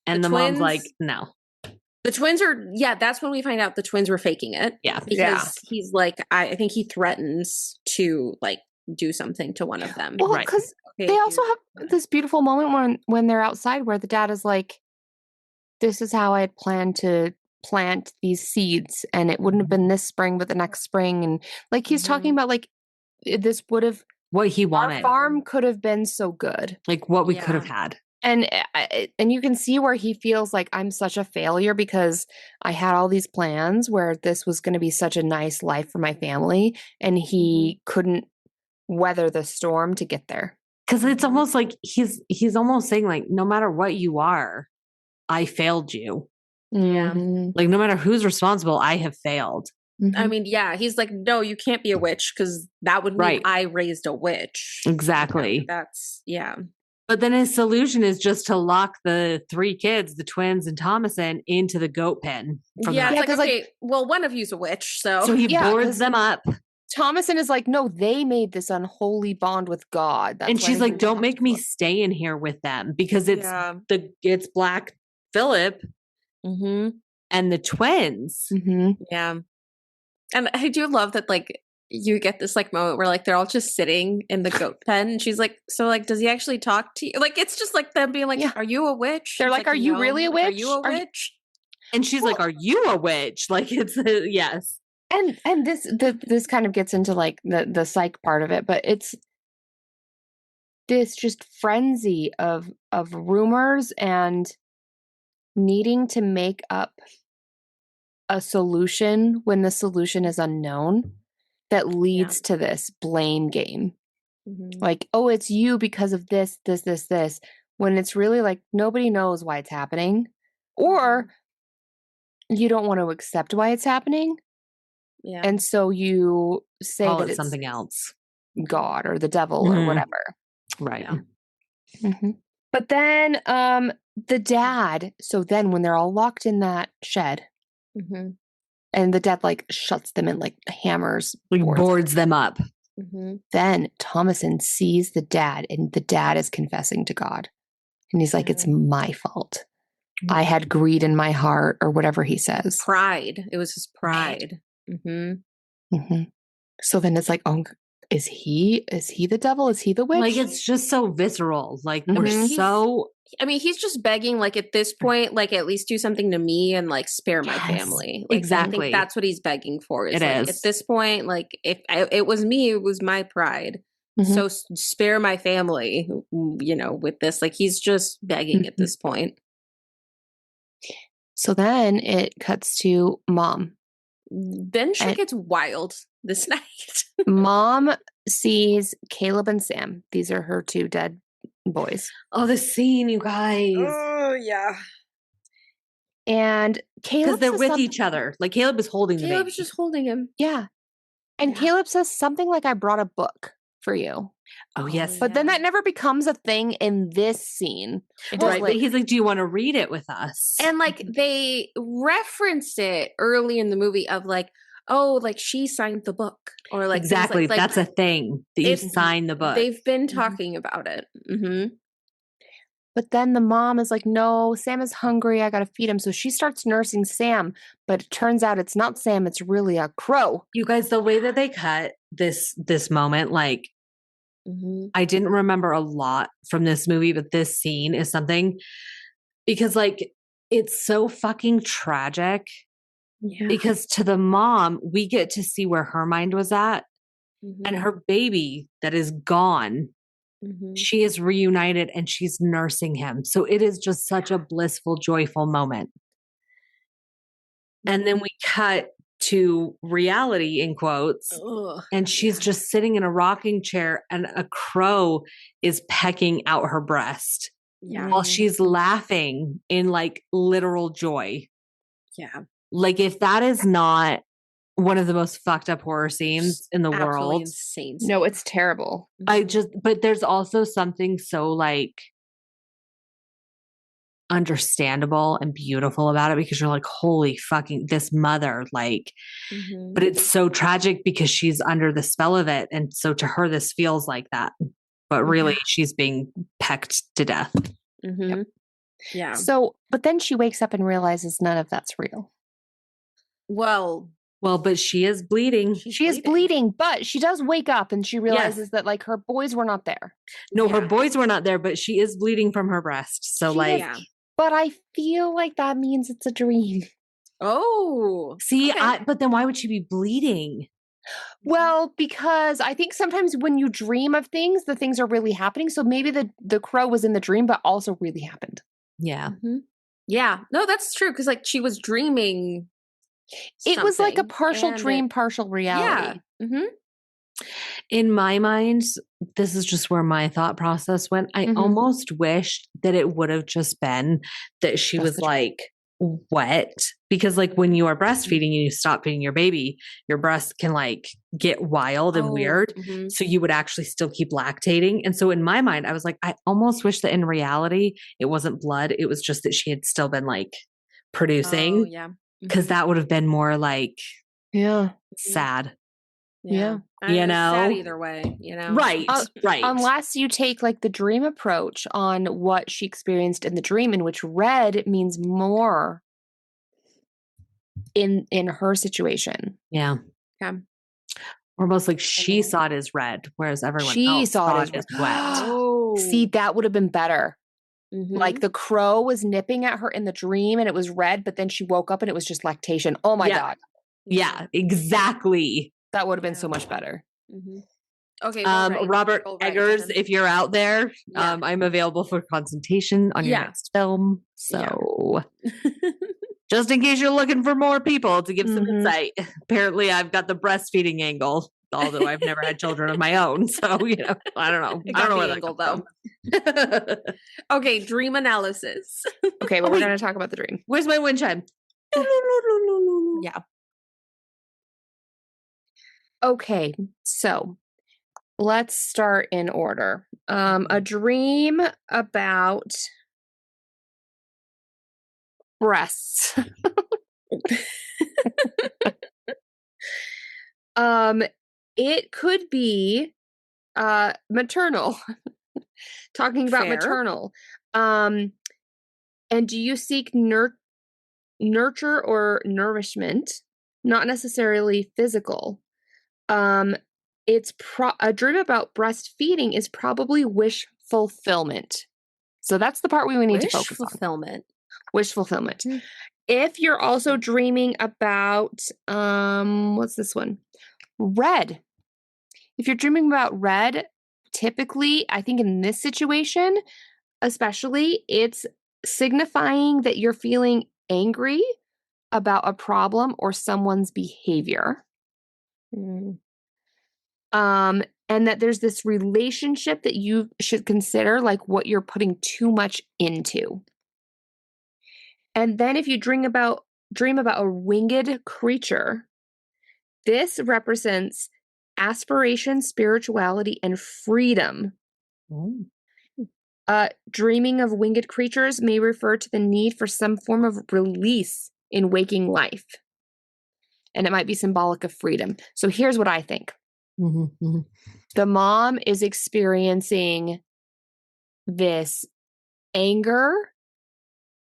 And the mom's like, no. The twins are, that's when we find out the twins were faking it. Yeah. Because he's like, I think he threatens to like do something to one of them. Well, because they also have this beautiful moment when they're outside where the dad is like, this is how I had planned to plant these seeds. And it wouldn't have been this spring, but the next spring. And like, he's talking about like, this would have, what he wanted. Our farm could have been so good. Like what we could have had. And you can see where he feels like I'm such a failure because I had all these plans where this was going to be such a nice life for my family, and he couldn't weather the storm to get there. Because it's almost like he's almost saying like, no matter what you are, I failed you. Yeah. Like no matter who's responsible, I have failed. I mean, yeah, he's like, no, you can't be a witch because that would mean I raised a witch. Exactly. That's, yeah. But then his solution is just to lock the 3 kids, the twins and Thomason, into the goat pen. Yeah, it's like, okay, well, one of you's a witch, so he boards them up. Thomason is like, no, they made this unholy bond with God. That's and she's like, don't make me stay in here with them because it's Black Phillip and the twins. Yeah. And I do love that, like, you get this like moment where like they're all just sitting in the goat pen and she's like, so like, does he actually talk to you? Like, it's just like them being like, are you a witch? They're like, are you really a witch? Are you a witch? And she's like, are you a witch? Like, it's yes. And this kind of gets into like the psych part of it, but it's this just frenzy of rumors and needing to make up a solution when the solution is unknown that leads to this blame game. Like, oh, it's you because of this, when it's really like nobody knows why it's happening, or you don't want to accept why it's happening. Yeah. And so you say call that it it's something else, God or the devil or whatever. Right. Yeah. But then the dad, so then when they're all locked in that shed and the dad like shuts them in, like hammers, boards them up. Then Thomason sees the dad and the dad is confessing to God. And he's like, it's my fault. I had greed in my heart or whatever he says. Pride. It was his pride. So then it's like, oh, is he the devil? Is he the witch? Like, it's just so visceral. Like, they're so. I mean, he's just begging, like, at this point, like, at least do something to me and, like, spare my family. Like, exactly. I think that's what he's begging for. It like, is. At this point, like, if it was me, it was my pride. So spare my family, you know, with this. Like, he's just begging at this point. So then it cuts to Mom. Then shit gets wild this night. Mom sees Caleb and Sam. These are her 2 dead boys. Oh, the scene, you guys. Oh, yeah. And Caleb, because they're with each other. Like, Caleb is holding the baby. Caleb's just holding him. Yeah. And Caleb says something like, I brought a book for you. Oh, yes. But then that never becomes a thing in this scene. Right. But he's like, do you want to read it with us? And like, they reference it early in the movie of like, oh, like she signed the book. Or like, exactly. Like, that's a thing that you sign the book. They've been talking about it. But then the mom is like, no, Sam is hungry. I got to feed him. So she starts nursing Sam. But it turns out it's not Sam. It's really a crow. You guys, the way that they cut this moment, like, I didn't remember a lot from this movie, but this scene is something because like, it's so fucking tragic because to the mom, we get to see where her mind was at and her baby that is gone. She is reunited and she's nursing him. So it is just such a blissful, joyful moment. And then we cut to reality in quotes. And she's just sitting in a rocking chair and a crow is pecking out her breast while she's laughing in like literal joy. Yeah. Like, if that is not one of the most fucked up horror scenes in the world. Insane. No, it's terrible. But there's also something so like understandable and beautiful about it because you're like, holy fucking this mother, like, but it's so tragic because she's under the spell of it. And so to her, this feels like that, but really she's being pecked to death. Yep. Yeah. So, but then she wakes up and realizes none of that's real. Well, but she is bleeding. She is bleeding, but she does wake up and she realizes that like her boys were not there. No, her boys were not there, but she is bleeding from her breast. So but I feel like that means it's a dream. Oh, see, but then why would she be bleeding? Well, because I think sometimes when you dream of things, the things are really happening. So maybe the crow was in the dream, but also really happened. Yeah. Mm-hmm. Yeah. No, that's true. Because like she was dreaming. It was like a partial dream, partial reality. Yeah. Mm-hmm. In my mind, this is just where my thought process went. I almost wished that it would have just been that she was like wet, because like when you are breastfeeding and you stop feeding your baby, your breast can like get wild and weird. Mm-hmm. So you would actually still keep lactating. And so in my mind, I was like, I almost wish that in reality, it wasn't blood. It was just that she had still been like producing. Oh, yeah. Because that would have been more like, sad. Yeah. You know, sad either way, you know, right. Unless you take like the dream approach on what she experienced in the dream, in which red means more in her situation. Yeah. Almost like she saw it as red, whereas everyone else saw it as wet. Oh. See, that would have been better. Mm-hmm. Like the crow was nipping at her in the dream and it was red, but then she woke up and it was just lactation. Oh my God. Yeah, exactly. That would have been so much better. Mm-hmm. Okay. Robert Eggers, if you're out there, I'm available for consultation on your next film. So just in case you're looking for more people to give some insight, apparently I've got the breastfeeding angle, although I've never had children of my own. So, you know, I don't know. I don't know where angle though. Okay. Dream analysis. Okay. Well, we're going to talk about the dream. Where's my wind chime? Yeah. Okay, so let's start in order. A dream about breasts. It could be maternal. Talking about maternal. And do you seek nurture or nourishment? Not necessarily physical. It's a dream about breastfeeding is probably wish fulfillment. So that's the part we need to focus on. Wish fulfillment. Mm-hmm. If you're also dreaming about, what's this one? Red. If you're dreaming about red, typically, I think in this situation, especially, it's signifying that you're feeling angry about a problem or someone's behavior. And that there's this relationship that you should consider like what you're putting too much into. And then if you dream about a winged creature, this represents aspiration, spirituality, and freedom. Dreaming of winged creatures may refer to the need for some form of release in waking life. And it might be symbolic of freedom. So here's what I think. The mom is experiencing this anger,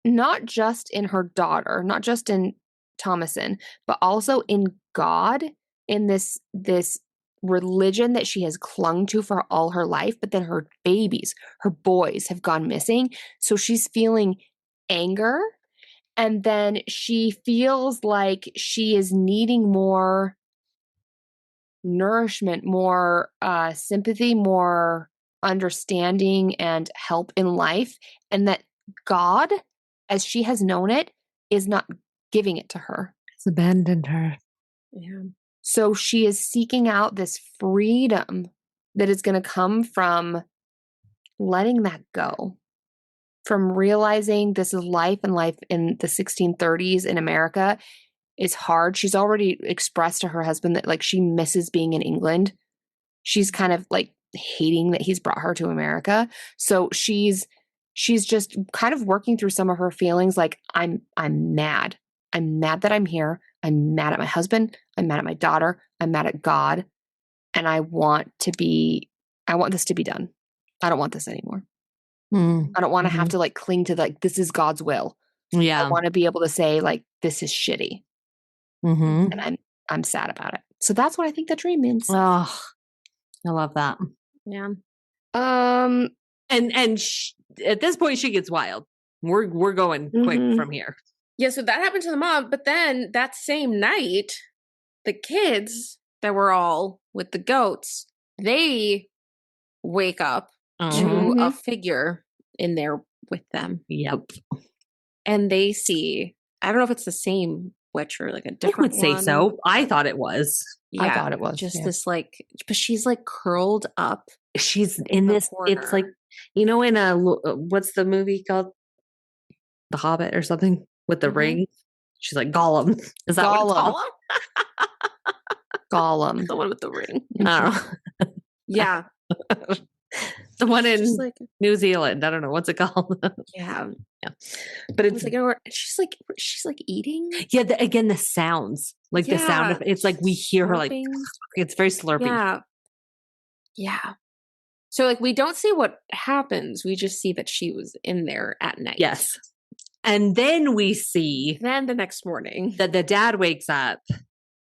not just in her daughter, not just in Thomason, but also in God, in this religion that she has clung to for all her life. But then her babies, her boys have gone missing. So she's feeling anger. And then she feels like she is needing more nourishment, more sympathy, more understanding and help in life. And that God, as she has known it, is not giving it to her. It's abandoned her. Yeah. So she is seeking out this freedom that is going to come from letting that go, from realizing this is life, and life in the 1630s in America is hard. She's already expressed to her husband that like she misses being in England. She's kind of like hating that he's brought her to America. So she's just kind of working through some of her feelings. Like I'm mad. I'm mad that I'm here. I'm mad at my husband. I'm mad at my daughter. I'm mad at God. And I want this to be done. I don't want this anymore. I don't want to have to like cling to like, this is God's will. Yeah. I want to be able to say like, this is shitty. And I'm sad about it. So that's what I think that dream means. Oh, I love that. Yeah. And at this point she gets wild. We're going quick from here. Yeah. So that happened to the mom, but then that same night, the kids that were all with the goats, they wake up to Mhm. a figure in there with them. Yep. And they see, I don't know if it's the same witch or like a I different would say one. so. I thought it was. Yeah, I thought it was, just yeah. this like, but she's like curled up. She's In in the this. It's like, corner. you know, in what's the movie called? The Hobbit or something with the Mhm. ring. She's like Gollum. Is that what it's Gollum. called? Gollum. The one with the ring. I don't know. Yeah. The one in Just like, New Zealand. I don't know what's it called. yeah. But It's it's like, she's like eating. yeah. Again, the sounds like the sound Yeah, of it's like we hear her like slurping. it's very slurpy. Yeah. Yeah. So like we don't see what happens. We just see that she was in there at night. Yes. And then we see Then the next morning. that the dad wakes up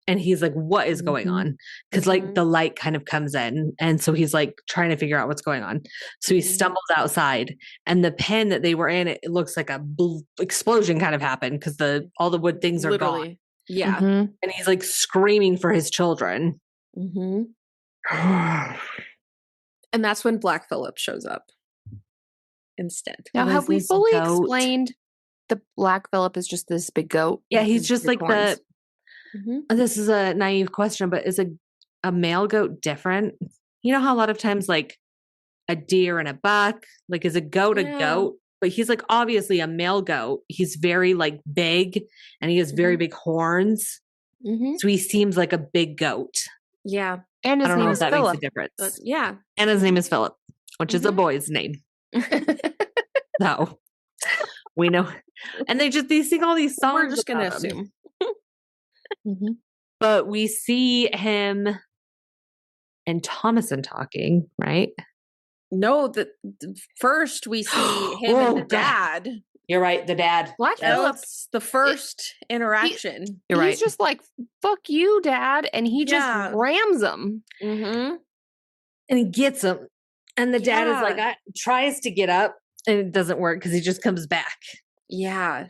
and he's like, what is going on? Because like the light kind of comes in. And so he's like trying to figure out what's going on. So he stumbles outside and the pen that they were in, it looks like a explosion kind of happened because all the wood things are gone. Yeah. Mhm. And he's like screaming for his children. Mm-hmm. And that's when Black Phillip shows up instead. Now, Who have is we this fully goat? explained the Black Phillip is just this big goat? Yeah, with he's his just big like horns? this is a naive question, but is a male goat different? You know how a lot of times like a deer and a buck, like is a goat a goat? But he's like obviously a male goat. He's very like big and he has very big horns. So he seems like a big goat. Yeah. And I his don't know name if is that makes a Philip. difference. Yeah. And his name is Philip, which is a boy's name. So we know. And they sing all these songs. We're just gonna about him. assume. But we see him and Thomason talking, right? No, first we see him and the God. dad. You're right, the dad. Black Phillip. That's the first interaction. You're right. He's just like, fuck you, dad. And he just Yeah. rams him. Mm-hmm. And he gets him. And the dad is like, tries to get up and it doesn't work because he just comes back. Yeah.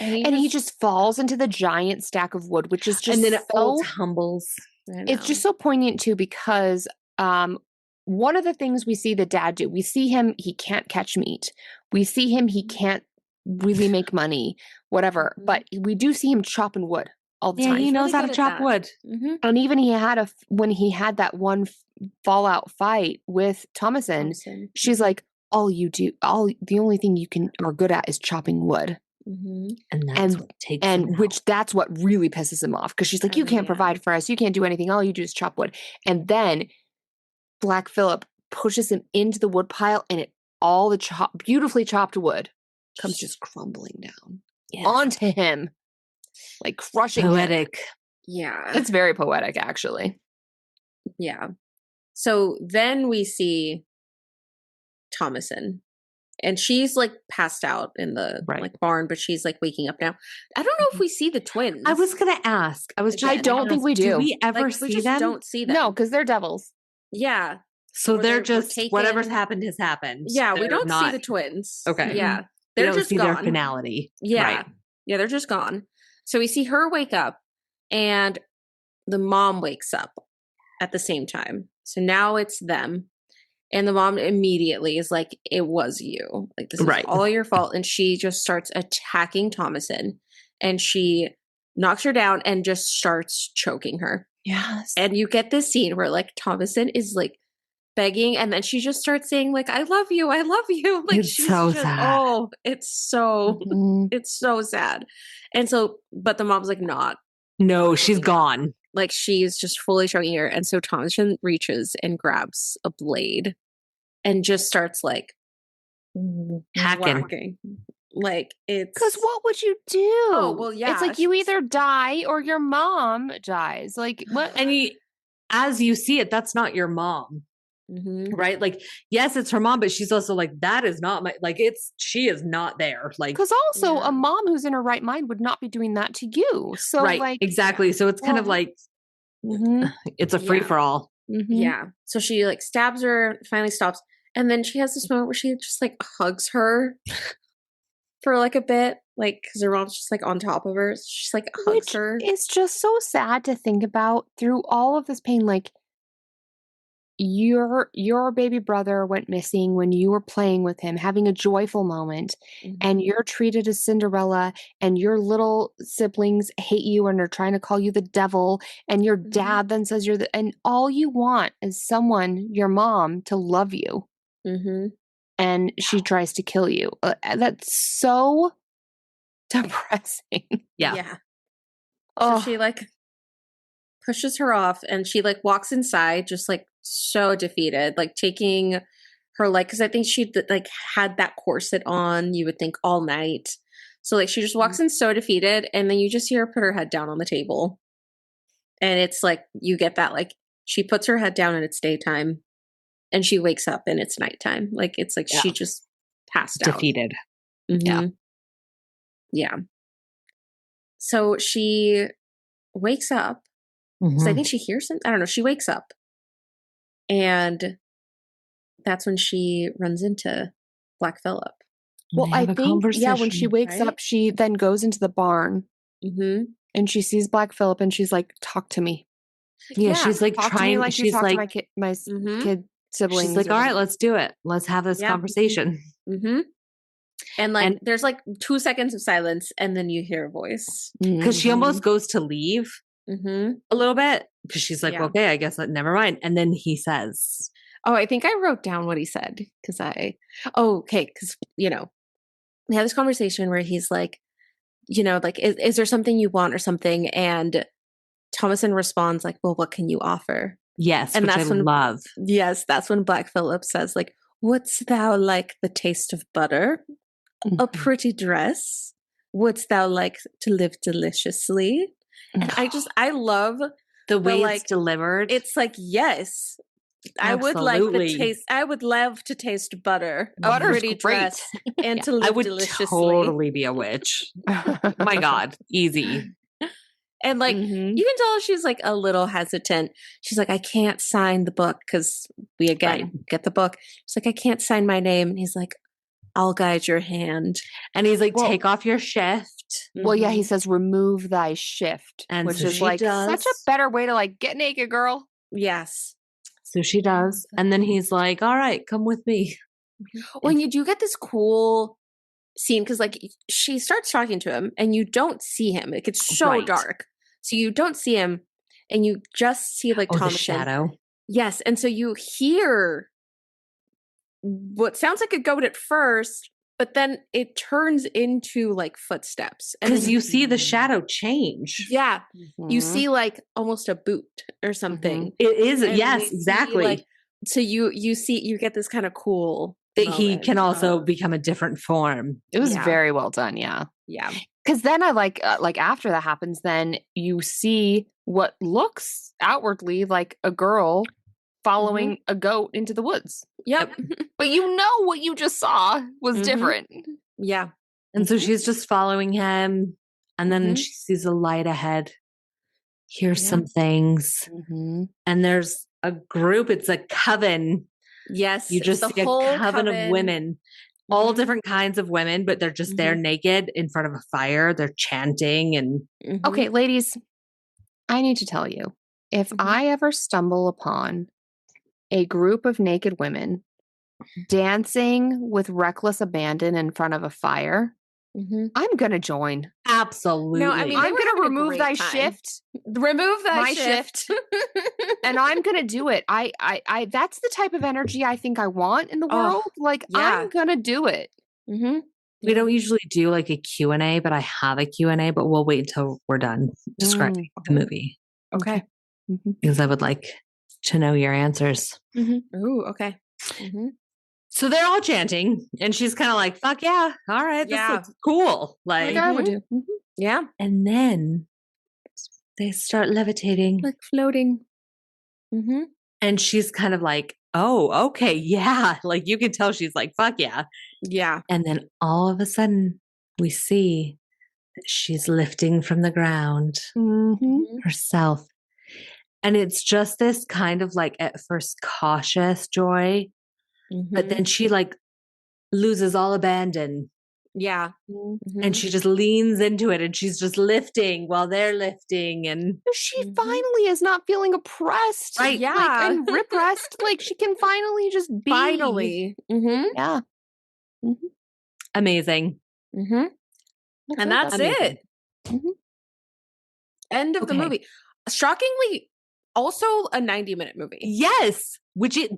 And he just falls into the giant stack of wood, which is just and then it all so tumbles. it's just so poignant too because one of the things we see the dad do, we see him, he can't catch meat. We see him, he can't really make money, whatever. But we do see him chopping wood all the time. He knows how to chop wood. And even when he had that one fallout fight with Thomason, she's like, the only thing you are good at is chopping wood. And that's what takes him out. Which that's what really pisses him off because she's like, you can't provide for us, you can't do anything, all you do is chop wood. And then Black Phillip pushes him into the wood pile and all the beautifully chopped wood comes just crumbling down onto him, like crushing poetic. Yeah. It's very poetic, actually. Yeah. So then we see Thomason. And she's like passed out in the like barn, but she's like waking up now. I don't know if we see the twins. I was gonna ask. I don't think we do. Do we ever see we just them? don't see them. No, because they're devils. Yeah. So Or they're they're just taken. whatever's happened has happened. Yeah, we They're don't not, see the twins. Okay. Yeah. We They're don't just see their gone. finality. Yeah. Right. Yeah, they're just gone. So we see her wake up and the mom wakes up at the same time. So now it's them. And the mom immediately is like, it was you. Like, this is all your fault. And she just starts attacking Thomason. And she knocks her down and just starts choking her. Yes. And you get this scene where, like, Thomason is, like, begging. And then she just starts saying, like, I love you. I love you. Like, It's she's so just, sad. oh, it's so, it's so sad. And so, but the mom's like, not. No, she's gone. Like, she's just fully choking her. And so Thomason reaches and grabs a blade and just starts like hacking. Like, it's because what would you do? Oh, well, yeah. It's like you either die or your mom dies. Like what? And as you see it, that's not your mom. Right? Like, yes, it's her mom, but she's also like, that is not my, like, she is not there. Like, because also a mom who's in her right mind would not be doing that to you. So like, exactly. So it's kind of like, it's a free for all. Yeah. So she like stabs her, finally stops. And then she has this moment where she just like hugs her. for like a bit, like because her mom's just like on top of her. She's like hugs her. It's just so sad to think about through all of this pain. Like your baby brother went missing when you were playing with him, having a joyful moment, and you're treated as Cinderella, and your little siblings hate you and are trying to call you the devil, and your dad then says and all you want is someone, your mom, to love you. And she tries to kill you. That's so depressing. Yeah. So she like pushes her off, and she like walks inside just like so defeated, like taking her like, because I think she like had that corset on, you would think, all night. So like she just walks in so defeated, and then you just hear her put her head down on the table, and it's like you get that like she puts her head down and it's daytime, and she wakes up and it's nighttime. Like it's like she just passed out. Defeated. Yeah. So she wakes up. So I think she hears something. I don't know. She wakes up, and that's when she runs into Black Phillip. Well, I think, when she wakes up, she then goes into the barn and she sees Black Phillip, and she's like, talk to me. Yeah, she's like trying, like she's like, to my kid siblings. She's like, all right, let's do it. Let's have this conversation. And like, there's like 2 seconds of silence, and then you hear a voice. Because she almost goes to leave a little bit, because she's like, okay, I guess never mind. And then he says, I think I wrote down what he said, because because you know, we had this conversation where he's like, you know, like, is there something you want or something? And Thomason responds like, well, what can you offer? Yes, and which that's I when love. Yes, that's when Black Phillip says like, wouldst thou like the taste of butter, a pretty dress? Wouldst thou like to live deliciously? And I love the way it's delivered. It's like, yes, I would like the taste. I would love to taste butter, a pretty dress, and to live deliciously. I would totally be a witch. My God, easy. And like, you can tell she's like a little hesitant. She's like, I can't sign the book, because we again get the book. She's like, I can't sign my name. And he's like, I'll guide your hand. And he's like, take off your shift. Well, yeah, he says, remove thy shift, and which so is like such a better way to like get naked, girl. Yes. So she does. And then he's like, all right, come with me. Well, and you do get this cool scene, because like she starts talking to him and you don't see him. Like it's so dark. So you don't see him, and you just see like Thomason. The shadow. Yes. And so you hear what sounds like a goat at first, but then it turns into like footsteps. Because you see the shadow change. Yeah. You see like almost a boot or something. It is. Yes, exactly. Like, so you get this kind of cool that he can also become a different form. It was very well done. Yeah. Yeah. Because then I like after that happens, then you see what looks outwardly like a girl following a goat into the woods. Yep. But you know what you just saw was different. Yeah. And so she's just following him, and then she sees a light ahead, hears some things, and there's a group. It's a coven. Yes. You just see a coven of women. All different kinds of women, but they're just there naked in front of a fire. They're chanting and okay, ladies, I need to tell you, if I ever stumble upon a group of naked women dancing with reckless abandon in front of a fire, I'm gonna join. Absolutely. No, I mean, I'm gonna remove thy shift. Remove thy shift. And I'm gonna do it. I that's the type of energy I think I want in the world. Like, I'm gonna do it. We don't usually do like a Q&A, but I have a Q&A, but we'll wait until we're done describing the movie. Okay. Because I would like to know your answers. Ooh, okay. So they're all chanting, and she's kind of like, fuck yeah. All right. This looks cool. Like I would do. Yeah. And then they start levitating. Like floating. And she's kind of like, oh, okay. Yeah. Like you can tell she's like, fuck yeah. Yeah. And then all of a sudden we see that she's lifting from the ground herself. And it's just this kind of like at first cautious joy. But then she like loses all abandon Yeah. And she just leans into it and she's just lifting while they're lifting. And she finally is not feeling oppressed. Right. Yeah. Like, and repressed. Like, she can finally just be. Finally. Yeah. amazing. And that's amazing. it. End of the movie. Shockingly, also a 90-minute movie. Yes.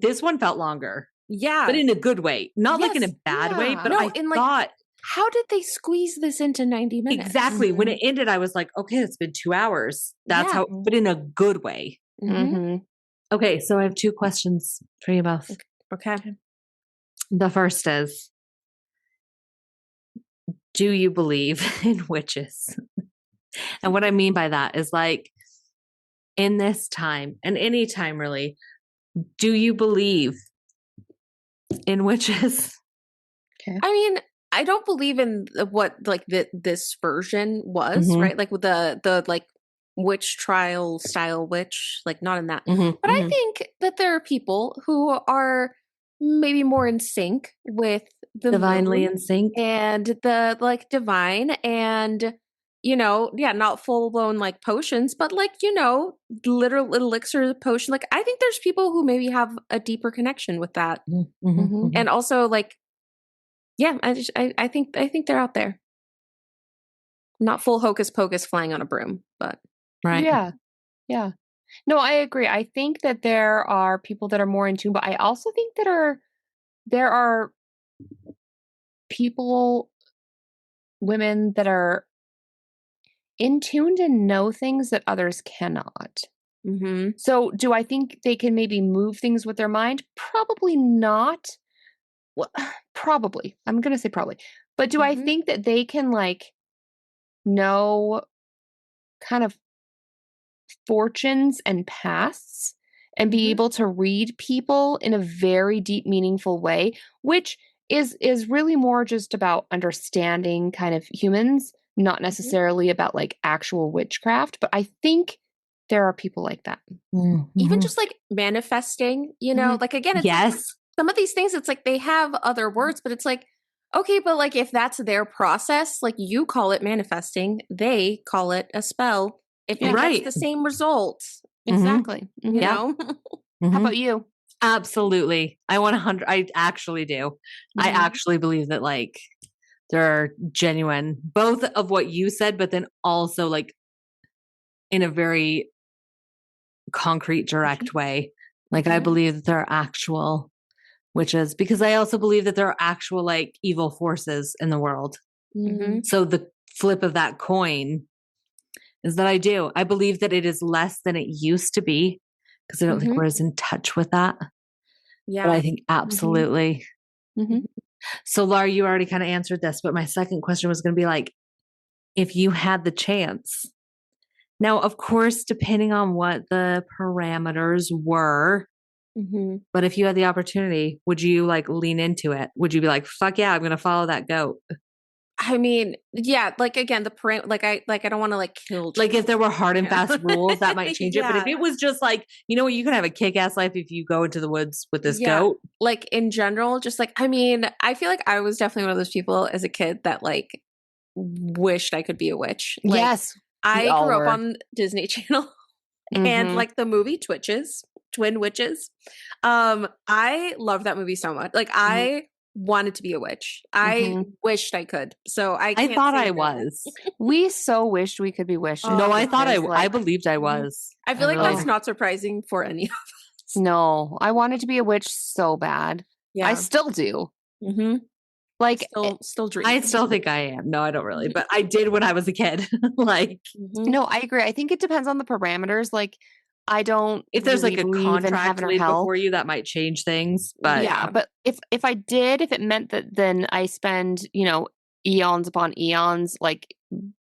This one felt longer. Yeah. But in a good way. Not like in a bad way, but No, I thought. How did they squeeze this into 90 minutes? Exactly. When it ended, I was like, okay, it's been 2 hours. That's how, but in a good way. Okay, so I have 2 questions for you both. Okay. The first is, do you believe in witches? And what I mean by that is like, in this time, and any time really, do you believe in witches? Okay. I mean, I don't believe in what like this version was, right? Like with the like witch trial style witch, like not in that. But I think that there are people who are maybe more in sync with the Divinely moon in sync. and the like divine and not full blown like potions, but like, literal elixir potion. Like I think there's people who maybe have a deeper connection with that. And also like, yeah, I think they're out there. Not full hocus pocus flying on a broom, but right. Yeah. No, I agree. I think that there are people that are more in tune, but I also think that there are people, women that are in tune to know things that others cannot. So do I think they can maybe move things with their mind? Probably not. Well, probably. I'm going to say probably. But do I think that they can like know kind of fortunes and pasts and be able to read people in a very deep, meaningful way, which is really more just about understanding kind of humans, not necessarily about like actual witchcraft. But I think there are people like that. Even just like manifesting, like again, it's like, some of these things, it's like they have other words, but it's like, okay, but like if that's their process, like you call it manifesting, they call it a spell. If it gets the same result. Exactly. You know? How about you? Absolutely. I actually do. I actually believe that like there are genuine, both of what you said, but then also like in a very concrete, direct way. Like I believe that there are actual witches because I also believe that there are actual like evil forces in the world. So the flip of that coin is that I believe that it is less than it used to be because I don't think we're as in touch with that. Yeah. But I think absolutely. So Laura, you already kind of answered this, but my second question was going to be like, if you had the chance. Now, of course, depending on what the parameters were, but if you had the opportunity, would you like lean into it? Would you be like, fuck yeah, I'm going to follow that goat? I mean, yeah, like again, I don't want to like kill. Like if there were hard and fast rules, that might change it. But if it was just like, you know what, you can have a kick-ass life if you go into the woods with this goat. Like in general, just like, I mean, I feel like I was definitely one of those people as a kid that like wished I could be a witch. Like, yes. I grew up on Disney Channel and like the movie Twin Witches. I love that movie so much. Like I wanted to be a witch. I wished I could. So I thought I was. We so wished we could be wished. No, I thought I believed I was. I feel like that's not surprising for any of us. No, I wanted to be a witch so bad. Yeah. I still do. Like still dream. I still think I am. No, I don't really, but I did when I was a kid. Like no, I agree. I think it depends on the parameters. Like I don't. If there's really like a contract laid before you, that might change things. But yeah, but if it meant that then I spend eons upon eons like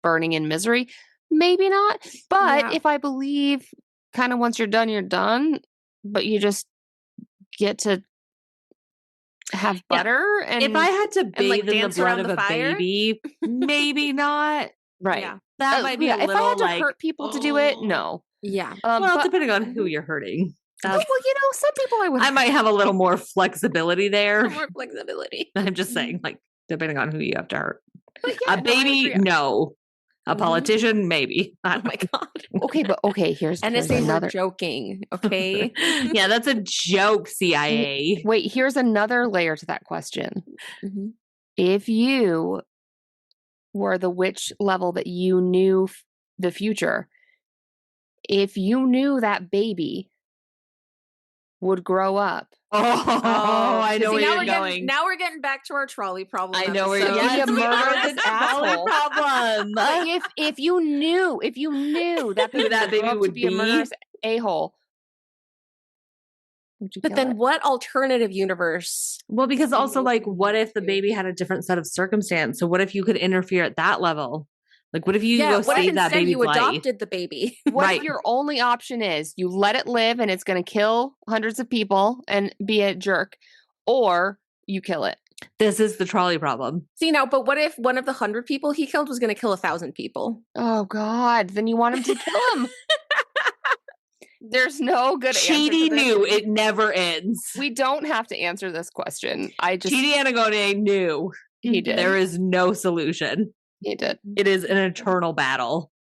burning in misery, maybe not. But if I believe kind of once you're done, but you just get to have butter and if I had to bathe like, in the blood of a baby, maybe not. Right. Yeah. That might be a little if I had to like hurt people to do it, no. Yeah. Well, depending on who you're hurting. Well, some people I might have a little more flexibility there. More flexibility. I'm just saying, like depending on who you have to hurt. Yeah, A baby, no. A politician, maybe. Oh my God. Okay, here's NSA another. were joking, okay? Yeah, that's a joke, CIA. Wait, here's another layer to that question. Mm-hmm. If you were the witch level that you knew the future, if you knew that baby would grow up. I know where you're going. Now we're getting back to our trolley problem. I know where episode. you're Yes, going. we are the trolley problem. But if you knew that baby, that baby would be a murderous a-hole, would you But kill then it? what alternative universe? Well, because also, like, what if the baby had a different set of circumstance? So what if you could interfere at that level? Like, what if you go what save if that instead baby's you life? adopted the baby? What if your only option is you let it live and it's going to kill hundreds of people and be a jerk, or you kill it? This is the trolley problem. See, now, but what if one of the 100 people he killed was going to kill 1,000 people? Oh, God. Then you want him to kill him. There's no good answer. Chidi knew it never ends. We don't have to answer this question. Chidi Anagone knew. He did. There is no solution. He did. It is an eternal battle.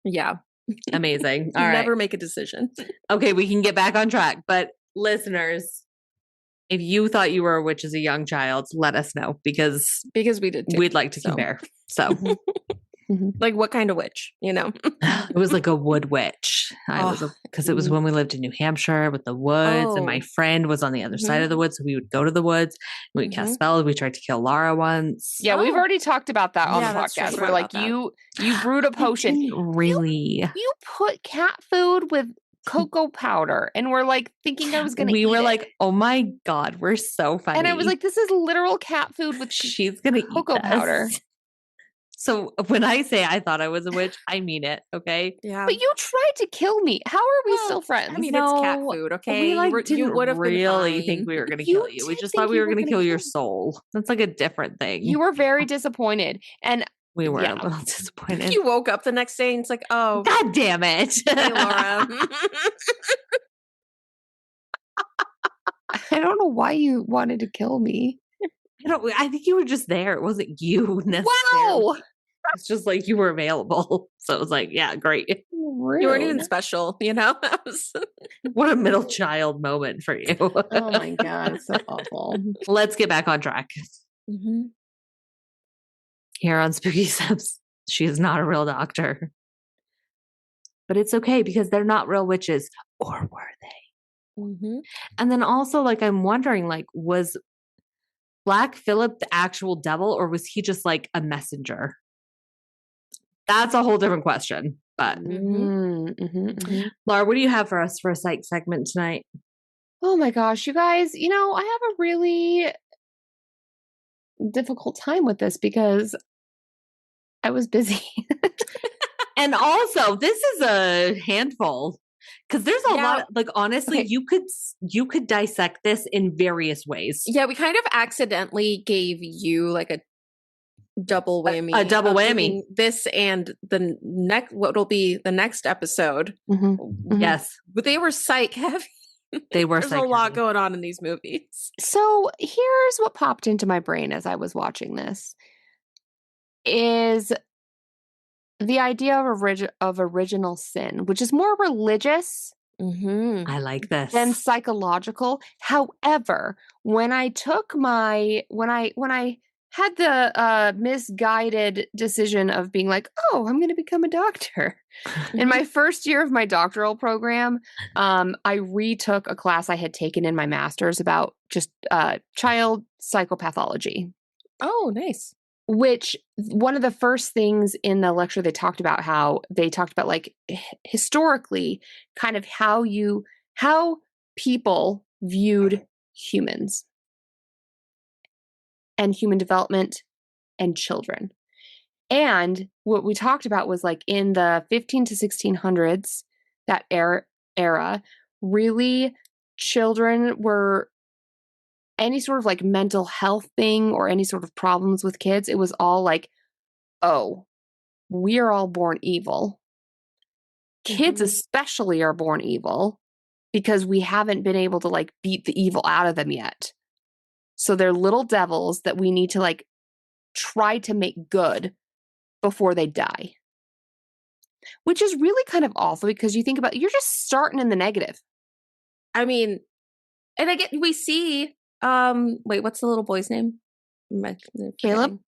Yeah. Amazing. All right. Never make a decision. Okay, we can get back on track. But listeners, if you thought you were a witch as a young child, let us know because we did too. We'd like to compare. So like what kind of witch, you know? It was like a wood witch. Because it was when we lived in New Hampshire with the woods, and my friend was on the other side of the woods, so we would go to the woods. We would cast spells. We tried to kill Laura once. Yeah, we've already talked about that on the podcast. We're like, you brewed a potion. Really? You put cat food with cocoa powder, and we're like thinking I was gonna we eat were it. like, oh my God, we're so funny. And I was like, this is literal cat food with she's gonna cocoa eat powder. So when I say I thought I was a witch, I mean it, okay? Yeah. But you tried to kill me. How are we still friends? I mean, it's cat food, okay? We you would have really think we were going to kill you. We just thought we were going to kill your soul. That's like a different thing. You were very disappointed. And we were a little disappointed. You woke up the next day and it's like, oh. God damn it. Hey, Laura. I don't know why you wanted to kill me. I think you were just there. It wasn't you necessarily. Wow. It's just like you were available. So it was like, yeah, great. Rude. You weren't even special, you know? What a middle child moment for you. Oh my God, it's so awful. Let's get back on track. Mm-hmm. Here on Spooky Sips, she is not a real doctor. But it's okay because they're not real witches. Or were they? Mm-hmm. And then also, like, I'm wondering, like, was Black Phillip the actual devil, or was he just like a messenger? That's a whole different question. But Laura, what do you have for us for a psych segment tonight? Oh my gosh, you guys, I have a really difficult time with this because I was busy. And also, this is a handful. Because there's a lot, like, honestly, you could dissect this in various ways. Yeah, we kind of accidentally gave you like a double whammy. A double whammy. This and the what will be the next episode. Mm-hmm. Yes. But they were psych heavy. They were There's psych a lot heavy. going on in these movies. So here's what popped into my brain as I was watching this. Is the idea of original sin, which is more religious I like this. than psychological. However, when I had the misguided decision of being like, oh, I'm going to become a doctor. In my first year of my doctoral program, I retook a class I had taken in my master's about just child psychopathology. Oh, nice. Which one of the first things in the lecture they talked about like historically kind of how people viewed humans and human development and children. And what we talked about was like in the 15 to 1600s, that era, really children were any sort of like mental health thing or any sort of problems with kids. It was all like, oh, we are all born evil. Kids especially are born evil because we haven't been able to like beat the evil out of them yet. So they're little devils that we need to like try to make good before they die. Which is really kind of awful because you think about you're just starting in the negative. I mean, and I get we see wait, what's the little boy's name? Caleb?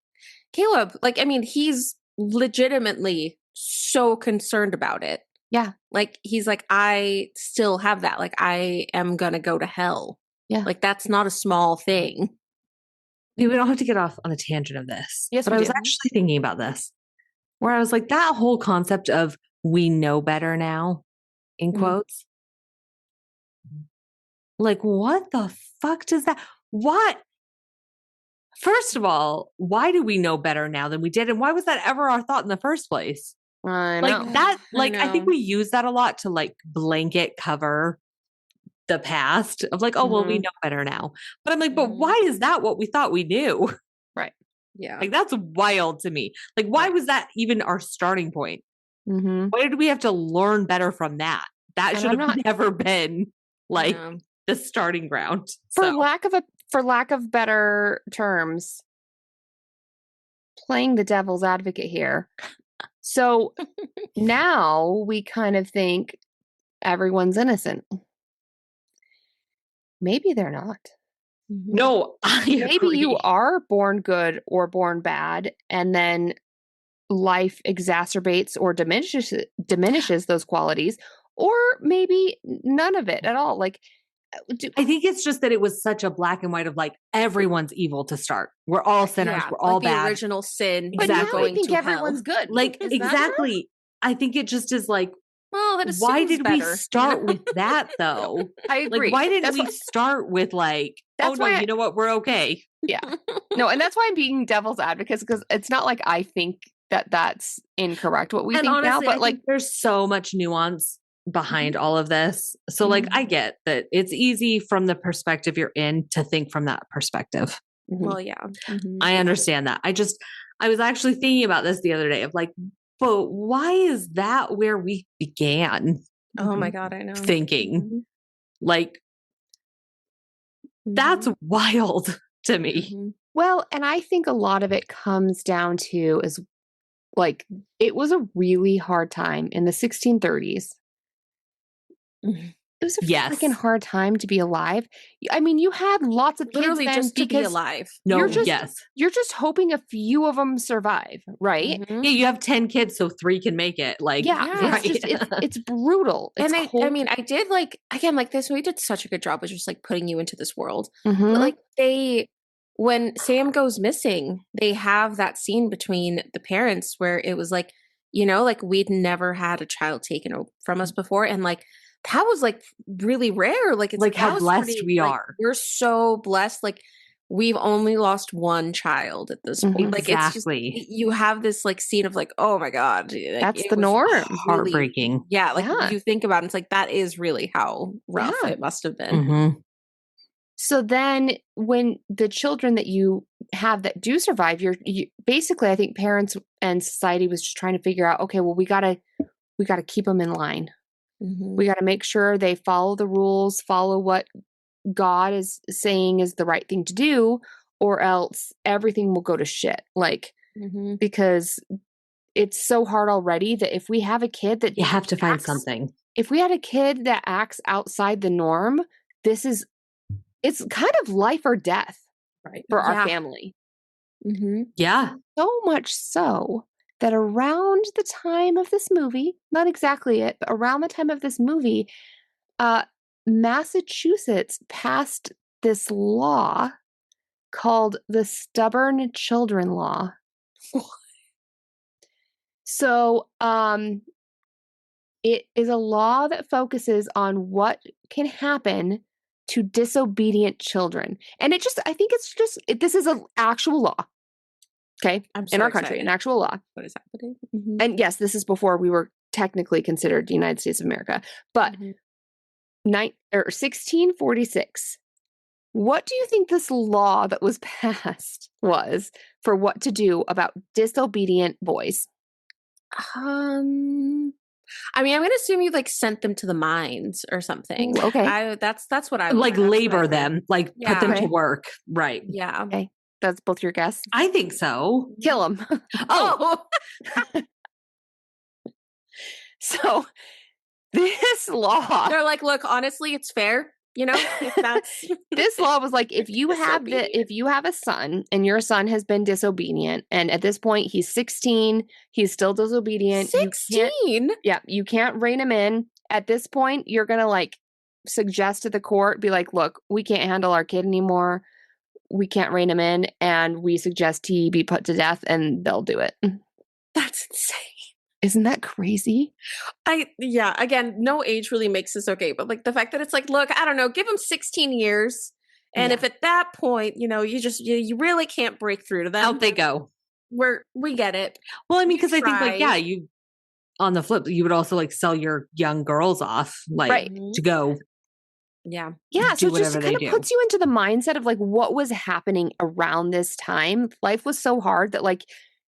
Caleb. Like, I mean, he's legitimately so concerned about it. Yeah. Like, he's like, I still have that. Like, I am gonna go to hell. Yeah. Like, that's not a small thing. We don't have to get off on a tangent of this. Yes, but we I was do. actually thinking about this, where I was like, that whole concept of we know better now, in quotes. Like, what the fuck does that? What? First of all, why do we know better now than we did? And why was that ever our thought in the first place? I know. Like that, like, I think we use that a lot to like blanket cover the past of like, oh, well, we know better now. But I'm like, but why is that what we thought we knew? Right. Yeah. Like, that's wild to me. Like, why was that even our starting point? Why did we have to learn better from that? That should have never been like the starting ground. For lack of better terms, playing the devil's advocate here. So now we kind of think everyone's innocent. Maybe they're not. No, maybe agree. you are born good or born bad, and then life exacerbates or diminishes those qualities, or maybe none of it at all. Like, I think it's just that it was such a black and white of like everyone's evil to start. We're all sinners. We're all the bad. Original sin. But now I think everyone's good. Like, exactly. I think it just is like, well, that why did better. we start with that though? I agree. Like, why didn't we start with like, oh no, you know what? We're okay. Yeah. No, and that's why I'm being devil's advocate, because it's not like I think that that's incorrect what we think honestly, now, but like there's so much nuance behind all of this. So like, I get that it's easy from the perspective you're in to think from that perspective. Well, yeah. I understand that. I was actually thinking about this the other day of like, but why is that where we began? Oh my God, I know. Thinking like, that's wild to me. Well, and I think a lot of it comes down to is like, it was a really hard time in the 1630s. It was a freaking hard time to be alive. I mean, you had lots of kids then just to be because alive. No, you're just hoping a few of them survive, right? Yeah, you have 10 kids, so 3 can make it. Like, right. It's brutal. It's I mean, I did like, again, like this movie did such a good job of just like putting you into this world. Mm-hmm. But like when Sam goes missing, they have that scene between the parents where it was like, you know, like we'd never had a child taken from us before. And like, that was like really rare. Like, it's like how blessed we are. We're so blessed. Like, we've only lost one child at this point. Like, exactly. It's just, you have this like scene of like, oh my God, like, that's the norm. Heartbreaking. Yeah. Like you think about it, it's like, that is really how rough it must have been. So then when the children that you have that do survive, you basically, I think parents and society was just trying to figure out, okay, well, we gotta keep them in line. We got to make sure they follow the rules, follow what God is saying is the right thing to do, or else everything will go to shit. Like, because it's so hard already that if we have a kid that you have to find something. If we had a kid that acts outside the norm, it's kind of life or death for our family. Yeah. So much so that around the time of this movie, not exactly it, but around the time of this movie, Massachusetts passed this law called the Stubborn Children Law. So, it is a law that focuses on what can happen to disobedient children. And I think this is an actual law. Okay. In our country, an actual law. What is happening? And yes, this is before we were technically considered the United States of America, but 1646. What do you think this law that was passed was for what to do about disobedient boys? I mean, I'm going to assume you like sent them to the mines or something. Okay. That's what I like labor them, like put them to work. Right. Yeah. Okay. That's both your guess? I think so. Kill him. Oh. So this law. They're like, look, honestly, it's fair. You know, if that's This law was like, if you have a son and your son has been disobedient, and at this point he's 16, he's still disobedient. 16. You can't rein him in. At this point, you're gonna like suggest to the court, be like, look, we can't handle our kid anymore. We can't rein him in, and we suggest he be put to death, and they'll do it. That's insane. Isn't that crazy? Again, no age really makes this okay, but like the fact that it's like, look, I don't know, give him 16 years. And if at that point, you know, you really can't break through to them. Out they go. We get it. Well, I mean, because I think like, yeah, you, on the flip, you would also like sell your young girls off, like to go. Yeah. Yeah. So it just kind of puts you into the mindset of like what was happening around this time. Life was so hard that like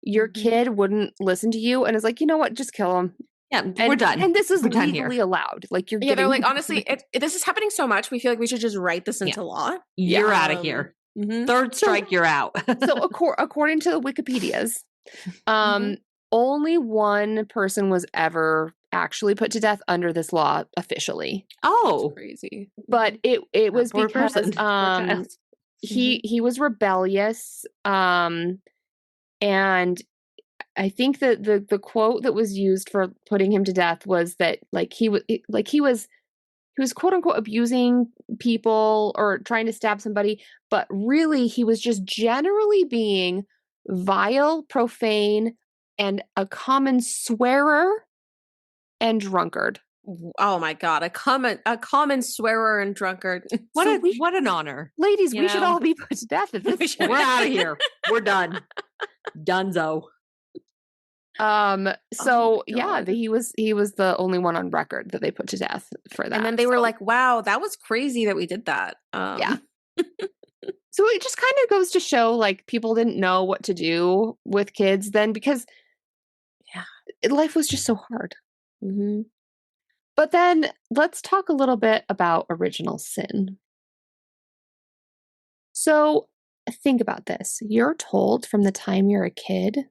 your kid wouldn't listen to you and is like, you know what, just kill him. Yeah, we're done. And this is legally allowed. Like you're they're like, honestly, this is happening so much. We feel like we should just write this into law. You're out of here. Third strike, you're out. So according to the Wikipedias, only one person was ever actually put to death under this law officially. Oh, that's crazy. But it was because he was rebellious. And I think that the quote that was used for putting him to death was that he was quote unquote abusing people or trying to stab somebody, but really he was just generally being vile, profane, and a common swearer and drunkard. Oh my God, a common swearer and drunkard. What an honor. Ladies, we should all be put to death at this point. We're out of here. We're done. Dunzo. So he was the only one on record that they put to death for that. And then they were like, wow, that was crazy that we did that. Yeah. So it just kind of goes to show like people didn't know what to do with kids then because life was just so hard. Mm-hmm. But then let's talk a little bit about original sin. So think about this. You're told from the time you're a kid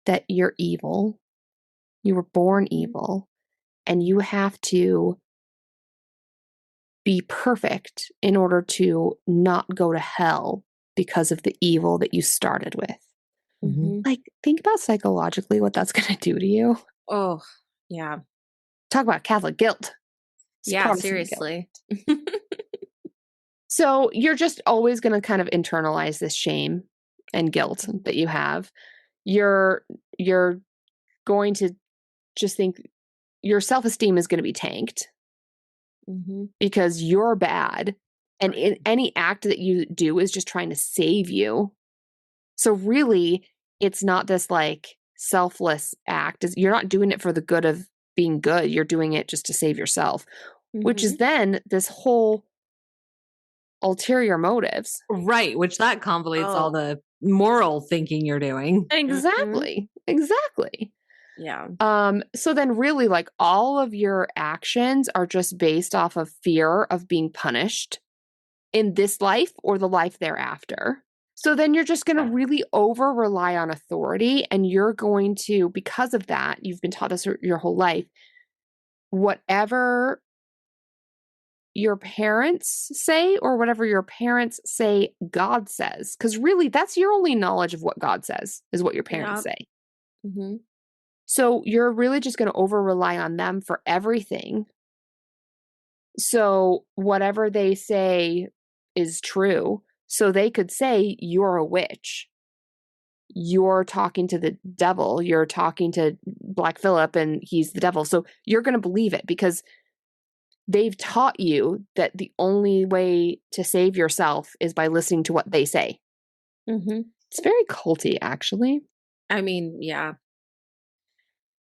that you're evil. You were born evil, and you have to be perfect in order to not go to hell because of the evil that you started with. Mm-hmm. Like, think about psychologically what that's going to do to you. Oh, yeah. Talk about Catholic guilt. Yeah, seriously. So you're just always going to kind of internalize this shame and guilt that you have. You're going to just think your self-esteem is going to be tanked because you're bad. And any act that you do is just trying to save you. So really, it's not this like selfless act. You're not doing it for the good of being good. You're doing it just to save yourself, which is then this whole ulterior motives. Right, which that convolutes all the moral thinking you're doing. Exactly. Yeah. So then really like all of your actions are just based off of fear of being punished in this life or the life thereafter. So then you're just going to really over rely on authority, and you're going to, because of that, you've been taught this your whole life, whatever your parents say or whatever your parents say God says, because really that's your only knowledge of what God says is what your parents say. Mm-hmm. So you're really just going to over rely on them for everything. So whatever they say is true. So they could say you're a witch. You're talking to the devil. You're talking to Black Phillip and he's the devil. So you're going to believe it because they've taught you that the only way to save yourself is by listening to what they say. Mm-hmm. It's very culty, actually. I mean, yeah.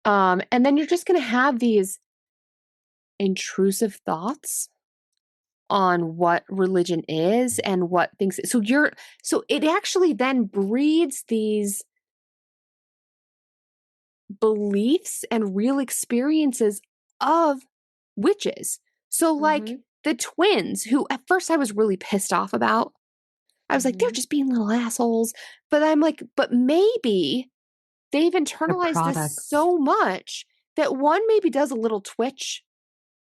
And then you're just going to have these intrusive thoughts on what religion is and what things. So it actually then breeds these beliefs and real experiences of witches. So like the twins, who at first I was really pissed off about. I was like, they're just being little assholes. But I'm like, but maybe they've internalized this so much that one maybe does a little twitch,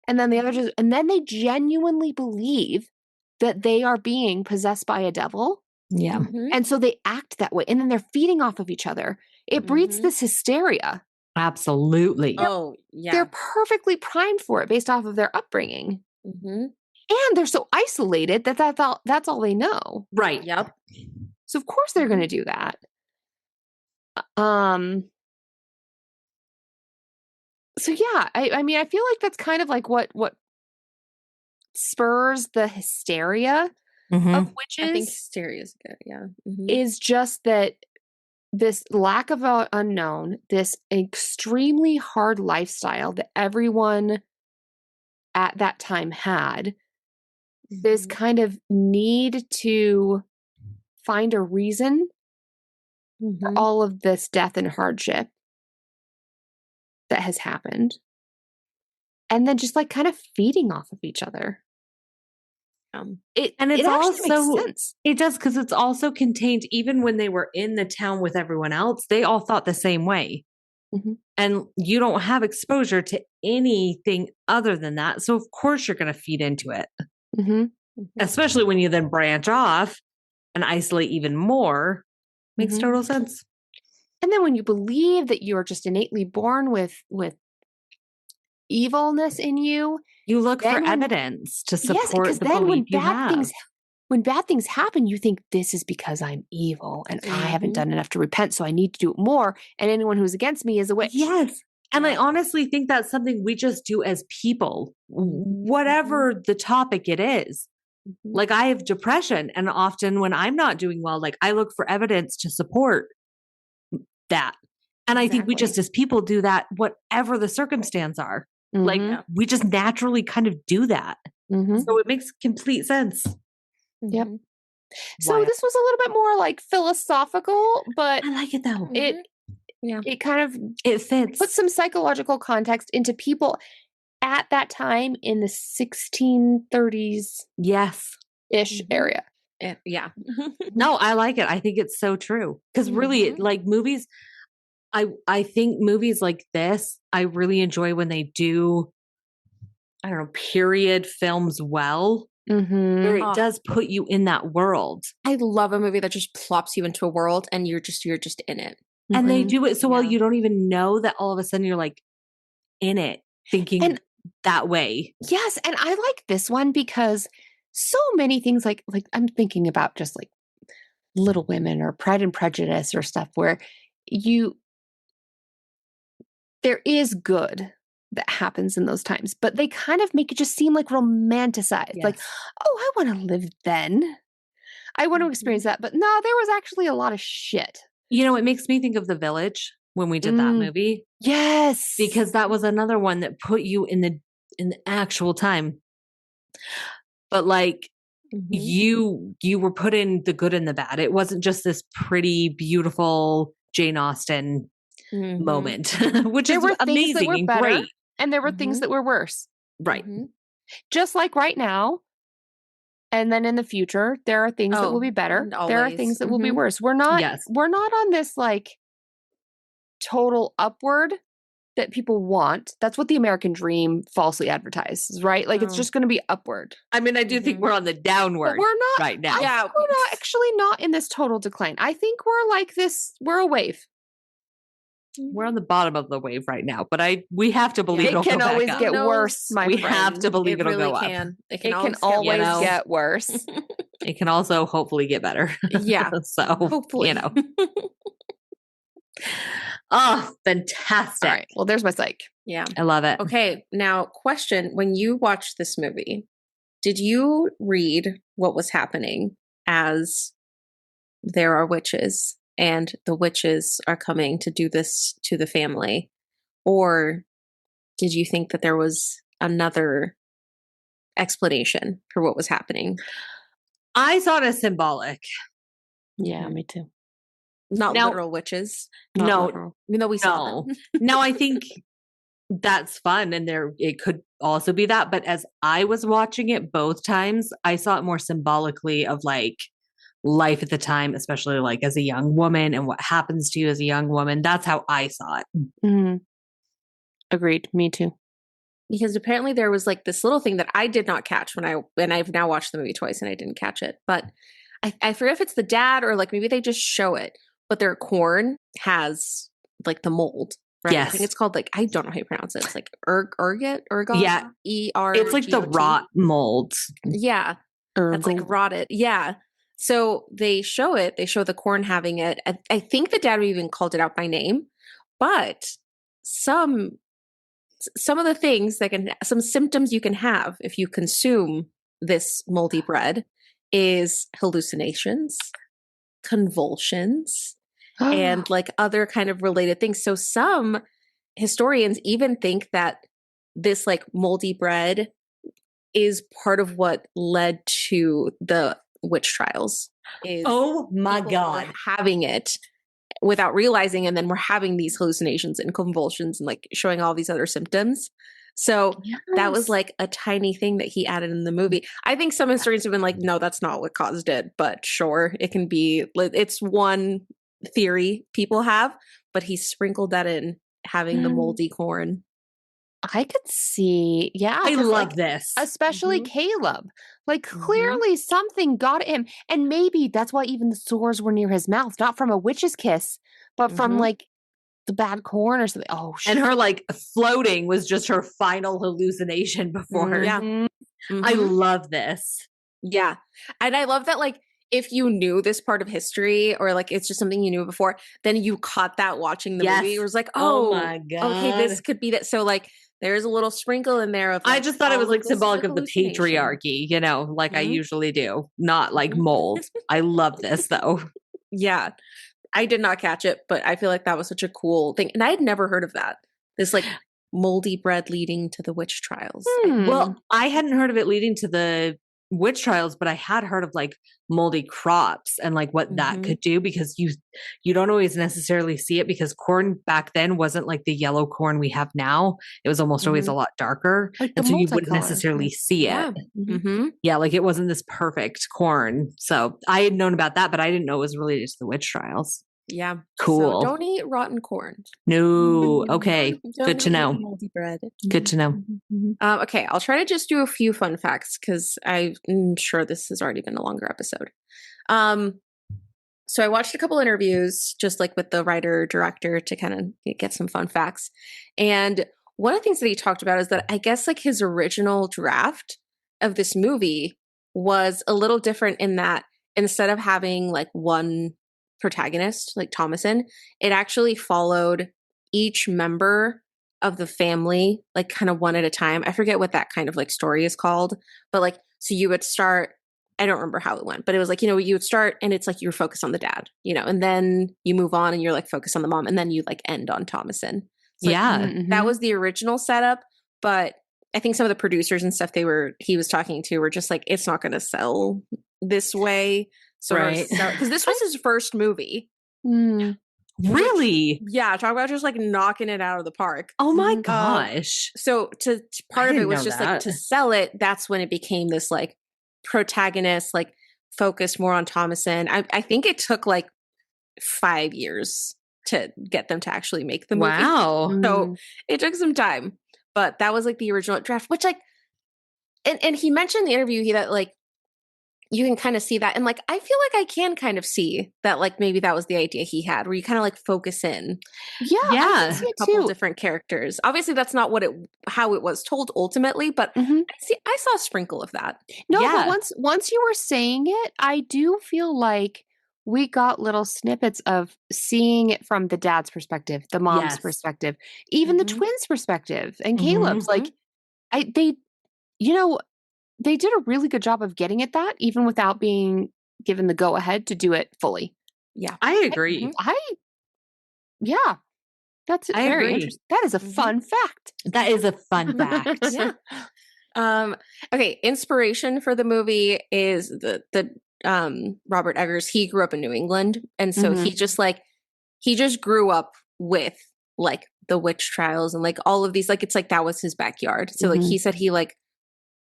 and then the other just, and then they genuinely believe that they are being possessed by a devil. Yeah. And so they act that way. And then they're feeding off of each other. It breeds this hysteria. Absolutely. Oh, yeah. They're perfectly primed for it based off of their upbringing. And they're so isolated that that's all they know. Right. Yep. So of course they're going to do that. So yeah, I mean, I feel like that's kind of like what spurs the hysteria of witches. I think hysteria is good. Yeah. Is just that this lack of unknown, this extremely hard lifestyle that everyone at that time had, this kind of need to find a reason for all of this death and hardship that has happened. And then just like kind of feeding off of each other. It also makes sense. It does, because it's also contained even when they were in the town with everyone else, they all thought the same way. And you don't have exposure to anything other than that. So of course you're going to feed into it. Especially when you then branch off and isolate even more. Makes total sense. And then when you believe that you're just innately born with evilness in you, you look for evidence to support the belief you have. When bad things happen, you think this is because I'm evil and I haven't done enough to repent, so I need to do it more. And anyone who's against me is a witch. Yes. And I honestly think that's something we just do as people, whatever the topic it is. Like I have depression, and often when I'm not doing well, like I look for evidence to support that. And I think we just as people do that, whatever the circumstance are. Like we just naturally kind of do that. So it makes complete sense. Yep. So this was a little bit more like philosophical, but I like it though. It kind of fits. Put some psychological context into people at that time in the 1630s. Yes. Ish area. Yeah. No, I like it. I think it's so true. Because really, like movies, I think movies like this, I really enjoy when they do, I don't know, period films well. Where it does put you in that world. I love a movie that just plops you into a world and you're just in it. And they do it so well you don't even know that all of a sudden you're like in it, thinking that way. Yes, and I like this one because so many things like I'm thinking about just like Little Women or Pride and Prejudice or stuff where there is good that happens in those times, but they kind of make it just seem like romanticized. Yes. Like, oh, I want to live then. I want to experience that. But no, there was actually a lot of shit. You know, it makes me think of The Village when we did that movie. Yes. Because that was another one that put you in the actual time. But like you were put in the good and the bad. It wasn't just this pretty, beautiful Jane Austen moment, which is amazing and great. And there were things that were worse. Right. Just like right now. And then in the future, there are things that will be better. Always. There are things that will be worse. We're not on this like total upward that people want. That's what the American dream falsely advertises, right? Like it's just going to be upward. I mean, I do think we're on the downward. But we're not right now. Yeah, we're not actually not in this total decline. I think we're like this. We're a wave. We're on the bottom of the wave right now, but we have to believe it'll can always get worse. My we friend. have to believe it'll go up. It can always get worse. It can also hopefully get better. Yeah. So hopefully, you know. Oh, fantastic! All right. Well, there's my psych. Yeah, I love it. Okay, now question: when you watched this movie, did you read what was happening as there are witches? And the witches are coming to do this to the family? Or did you think that there was another explanation for what was happening? I saw it as symbolic. Yeah, me too. Not literal witches. No, literal. Even though we saw them. No, I think that's fun. And it could also be that. But as I was watching it both times, I saw it more symbolically of like life at the time, especially like as a young woman and what happens to you as a young woman. That's how I saw it. Mm-hmm. Agreed. Me too. Because apparently there was like this little thing that I did not catch when I've now watched the movie twice and I didn't catch it. But I forget if it's the dad or like maybe they just show it, but their corn has like the mold, right? Yes. I think it's called like, I don't know how you pronounce it. It's like ergot. Yeah. It's like the rot mold. Yeah. That's like rotted. Yeah. So they show it. They show the corn having it. I think the dad even called it out by name, but some of the things some symptoms you can have if you consume this moldy bread is hallucinations, convulsions, and like other kind of related things. So some historians even think that this like moldy bread is part of what led to the witch trials. Oh my God. Having it without realizing, and then we're having these hallucinations and convulsions and like showing all these other symptoms. So that was like a tiny thing that he added in the movie. I think some historians have been like, no, that's not what caused it, but sure, it can be. It's one theory people have, but he sprinkled that in, having the moldy corn. I could see, I love this. Especially Caleb. Like clearly something got him. And maybe that's why even the sores were near his mouth, not from a witch's kiss, but from like the bad corn or something. Oh, shit. And her like floating was just her final hallucination before her. Yeah. I love this. Yeah. And I love that, like, if you knew this part of history or like it's just something you knew before, then you caught that watching the movie. It was like, oh my God. Okay, this could be that. So like there's a little sprinkle in there of like, I just thought it was like symbolic of the patriarchy, you know, like I usually do, not like mold. I love this though. Yeah. I did not catch it, but I feel like that was such a cool thing. And I had never heard of that. This like moldy bread leading to the witch trials. Well, I hadn't heard of it leading to the witch trials, but I had heard of like moldy crops and like what that could do, because you don't always necessarily see it, because corn back then wasn't like the yellow corn we have now. It was almost always a lot darker, like and so you wouldn't necessarily see it. Yeah, like it wasn't this perfect corn. So I had known about that, but I didn't know it was related to the witch trials. Yeah. Cool. So don't eat rotten corn. No. Okay. Good to know. Moldy bread. Good to know. Okay. I'll try to just do a few fun facts because I'm sure this has already been a longer episode. So I watched a couple interviews just like with the writer director to kind of get some fun facts. And one of the things that he talked about is that I guess like his original draft of this movie was a little different in that instead of having like one protagonist like Thomasin, it actually followed each member of the family like kind of one at a time. I forget what that kind of like story is called, but like so you would start, I don't remember how it went, but it was like, you know, you would start and it's like you're focused on the dad, you know, and then you move on and you're like focused on the mom, and then you like end on Thomasin. So that was the original setup, but I think some of the producers and stuff he was talking to were just like, it's not going to sell this way. So, because this was his first movie. Really? Yeah. Talk about just like knocking it out of the park. Oh my gosh. So part of it was just like to sell it. That's when it became this like protagonist, like focused more on Thomasin. I think it took like 5 years to get them to actually make the movie. Wow. So it took some time, but that was like the original draft, which like, and he mentioned in the interview that like, you can kind of see that. And like, I feel like I can kind of see that, like, maybe that was the idea he had where you kind of like focus in. Yeah. A couple different characters. Obviously that's not how it was told ultimately, but I saw a sprinkle of that. No, but once you were saying it, I do feel like we got little snippets of seeing it from the dad's perspective, the mom's perspective, even the twins' perspective, and Caleb's. Like, they did a really good job of getting at that, even without being given the go ahead to do it fully. Yeah, I agree. That's very interesting. That is a fun fact. That is a fun fact. Yeah. Okay. Inspiration for the movie is the Robert Eggers. He grew up in New England, and so he just grew up with like the witch trials and like all of these. Like it's like that was his backyard. So like he said he like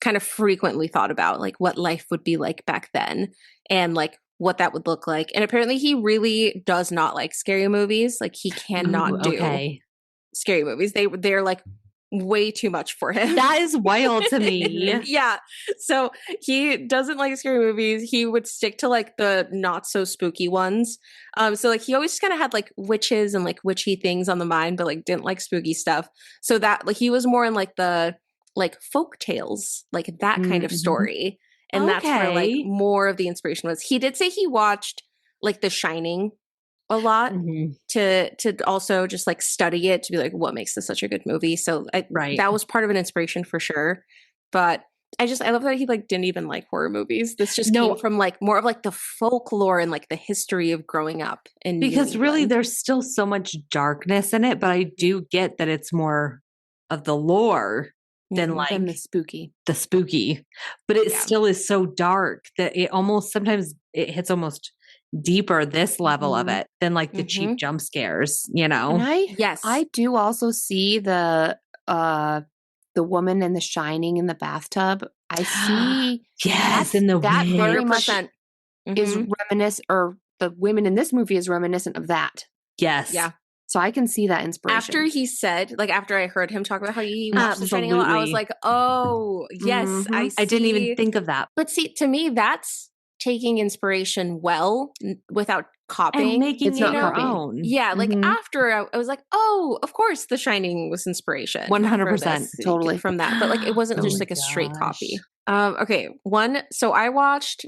kind of frequently thought about like what life would be like back then and like what that would look like. And apparently he really does not like scary movies. Like he cannot do scary movies. They're like way too much for him. That is wild to me. Yeah. So he doesn't like scary movies. He would stick to like the not so spooky ones. So like he always kind of had like witches and like witchy things on the mind, but like didn't like spooky stuff. So that like he was more in like the like folk tales, like that kind of story. And that's where like more of the inspiration was. He did say he watched like The Shining a lot to also just like study it, to be like, what makes this such a good movie. So that was part of an inspiration for sure. But I love that he like didn't even like horror movies. This just came from like more of like the folklore and like the history of growing up in because really there's still so much darkness in it, but I do get that it's more of the lore than like the spooky, but it still is so dark that it almost sometimes it hits almost deeper this level of it than like the cheap jump scares, you know. And I do also see the woman in The Shining in the bathtub. I see in the that wind. very much is reminiscent, or the women in this movie is reminiscent of that. Yes. Yeah. So I can see that inspiration. After he said, like, after I heard him talk about how he watched The Shining a lot, I was like, oh, yes, I see. I didn't even think of that. But see, to me, that's taking inspiration well without copying. And making it your own. Yeah, like after I was like, oh, of course The Shining was inspiration. 100%. Totally. From that. But like, it wasn't just like a straight copy. Okay, so I watched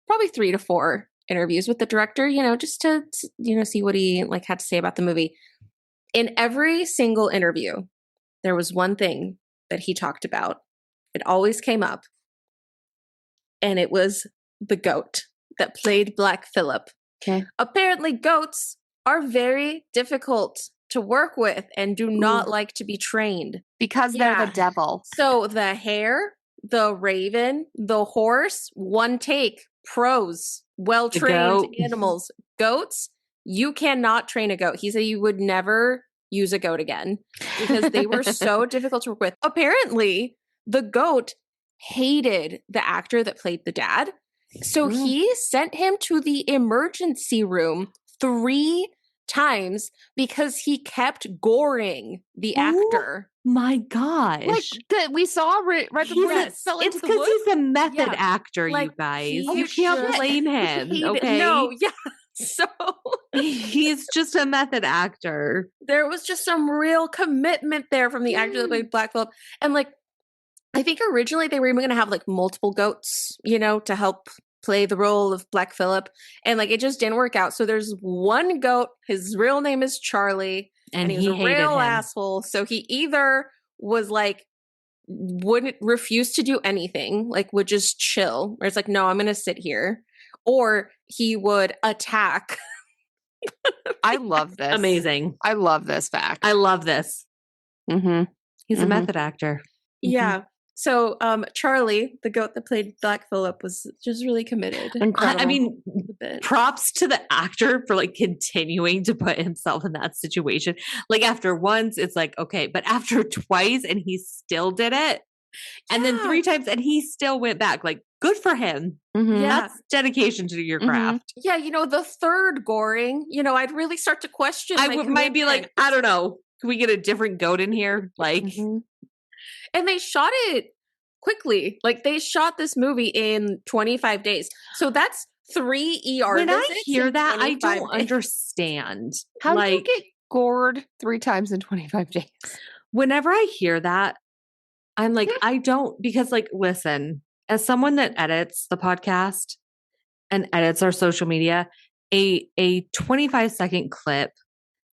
probably 3 to 4 interviews with the director, you know, just to, you know, see what he like had to say about the movie. In every single interview, there was one thing that he talked about. It always came up. And it was the goat that played Black Phillip. Okay. Apparently goats are very difficult to work with and do not like to be trained. Because they're the devil. So the hare, the raven, the horse, one take, pros, well-trained animals. Goats, you cannot train a goat. He said you would never use a goat again because they were so difficult to work with. Apparently, the goat hated the actor that played the dad. So he sent him to the emergency room 3 times because he kept goring the actor. My gosh. Like we saw right before he fell into the woods. It's because he's a method actor, like, you guys. You can't blame him, okay? No, yeah. So he's just a method actor. There was just some real commitment there from the actor that played Black Phillip. And like, I think originally they were even going to have like multiple goats, you know, to help play the role of Black Phillip. And like, it just didn't work out. So there's one goat. His real name is Charlie. And he was a real asshole. So he either was like, wouldn't refuse to do anything, like would just chill, or it's like, no, I'm going to sit here. Or he would attack. I love this. Amazing. I love this fact. I love this. He's a method actor. Yeah. So Charlie, the goat that played Black Phillip, was just really committed. Incredible. I mean, props to the actor for like continuing to put himself in that situation. Like after once, it's like, okay, but after twice and he still did it. And then 3 times and he still went back. Like, good for him. That's dedication to your craft. Yeah, you know, the third goring, you know, I'd really start to question. I might be like, I don't know. Can we get a different goat in here? Like, and they shot it quickly. Like they shot this movie in 25 days. So that's 3 ER when visits. I hear that, I don't understand. How do you get gored 3 times in 25 days? Whenever I hear that, I'm like, I don't, because like, listen, as someone that edits the podcast and edits our social media, a 25-second clip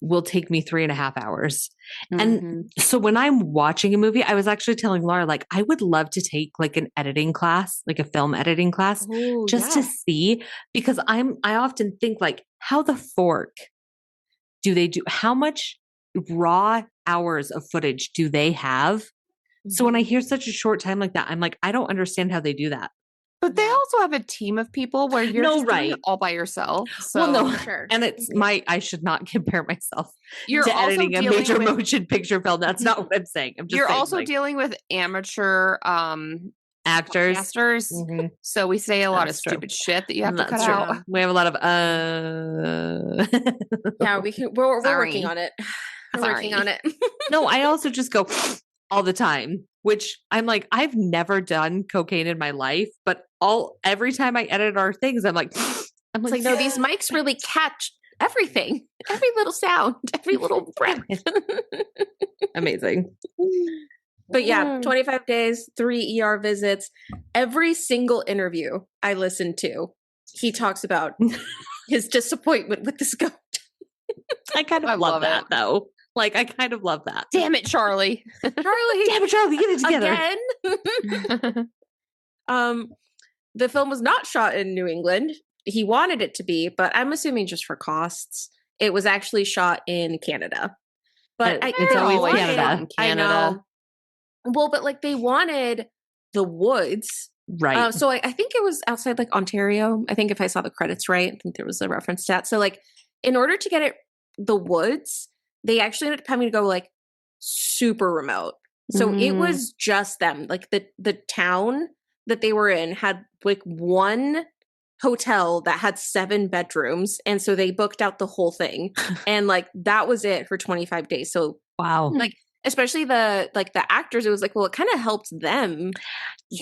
will take me 3.5 hours. And so when I'm watching a movie, I was actually telling Laura, like, I would love to take like an editing class, like a film editing class, to see, because I often think like, how the fork do they do? How much raw hours of footage do they have? So when I hear such a short time like that, I'm like, I don't understand how they do that. But they also have a team of people where you're just doing it all by yourself. So. Well, no, and it's I should not compare myself to editing a major motion picture film. That's not what I'm saying. I'm just you're saying, also like, dealing with amateur actors. Podcasters. So we say a lot of That's true. stupid shit that you have to cut true. out. We have a lot of Yeah, we're Sorry. working on it. We're working Sorry. on it. No, I also just go all the time, which I'm like, I've never done cocaine in my life, but every time I edit our things, I'm like, It's like, no, these mics really catch everything, every little sound, every little breath. Amazing. But yeah, 25 days, 3 ER visits. Every single interview I listened to, he talks about his disappointment with this goat. I kind of love that, though. Like, I kind of love that. Damn it, Charlie. Charlie. Damn it, Charlie, get it together. Again. The film was not shot in New England. He wanted it to be, but I'm assuming just for costs. It was actually shot in Canada. But it's always Canada. I know. Well, but like they wanted the woods. Right. So I think it was outside like Ontario. I think if I saw the credits right, I think there was a reference to that. So like in order to get it, the woods, they actually ended up having to go like super remote. So it was just them. Like the town that they were in had like one hotel that had 7 bedrooms. And so they booked out the whole thing. And like that was it for 25 days. So wow. Like especially the actors, it was like, well, it kind of helped them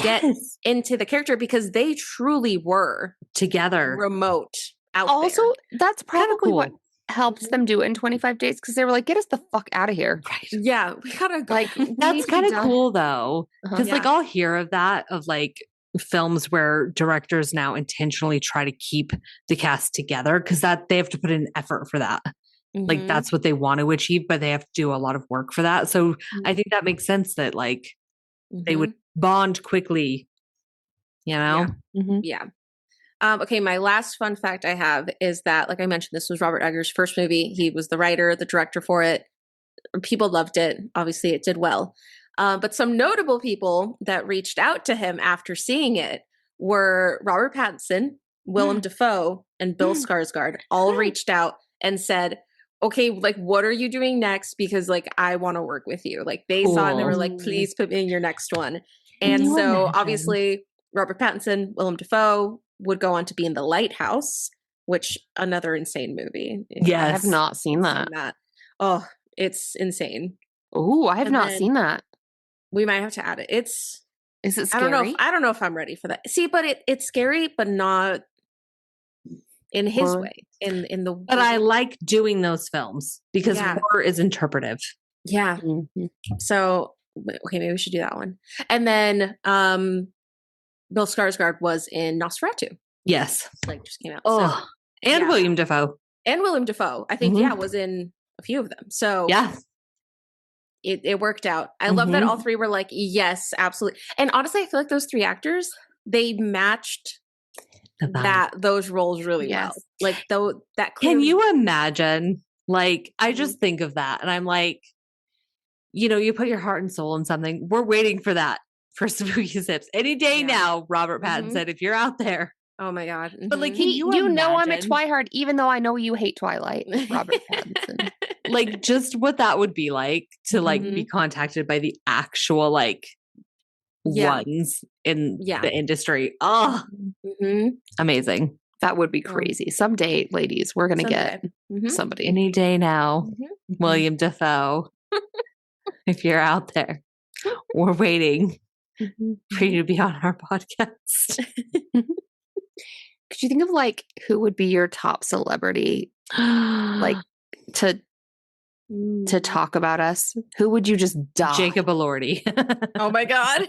get into the character because they truly were together remote out also, there. that's probably cool. what helps them do it in 25 days because they were like, get us the fuck out of here. Right. Yeah. We gotta go. Like, that's kind of cool though. Because like I'll hear of that, of like films where directors now intentionally try to keep the cast together because that they have to put in effort for that. Like that's what they want to achieve, but they have to do a lot of work for that. So I think that makes sense that like they would bond quickly, you know? Yeah. Okay, my last fun fact I have is that, like I mentioned, this was Robert Eggers' first movie. He was the writer, the director for it. People loved it. Obviously, it did well. But some notable people that reached out to him after seeing it were Robert Pattinson, Willem Dafoe, and Bill Skarsgård. All reached out and said, okay, like, what are you doing next? Because, like, I want to work with you. Like, they saw it and they were like, please put me in your next one. And so, obviously, Robert Pattinson, Willem Dafoe would go on to be in The Lighthouse, which another insane movie. Yes. I have not seen that. Oh, it's insane. Oh, I have not seen that. We might have to add it. Is it scary? I don't know if I'm ready for that. See, but it's scary, but not in his way. But I like doing those films because horror is interpretive. Yeah. So okay, maybe we should do that one. And then Bill Skarsgård was in Nosferatu. Yes. Like just came out. Oh, so, and William Dafoe. And William Dafoe. I think, was in a few of them. So it worked out. I love that all three were like, yes, absolutely. And honestly, I feel like those 3 actors, they matched those roles really well. Like that. Can you imagine? Like, I just think of that and I'm like, you know, you put your heart and soul in something. We're waiting for that for Spooky Sips any day now, Robert Pattinson, if you're out there. Oh my God. But like, you know I'm a Twihard, even though I know you hate Twilight, Robert Pattinson. Like, just what that would be like to like be contacted by the actual like ones in the industry. Oh, amazing. That would be crazy. Someday, ladies, we're going to get somebody. Any day now, William Dafoe. If you're out there, we're waiting for you to be on our podcast. Could you think of like who would be your top celebrity, like to talk about us? Who would you just die? Jacob Elordi. Oh my God.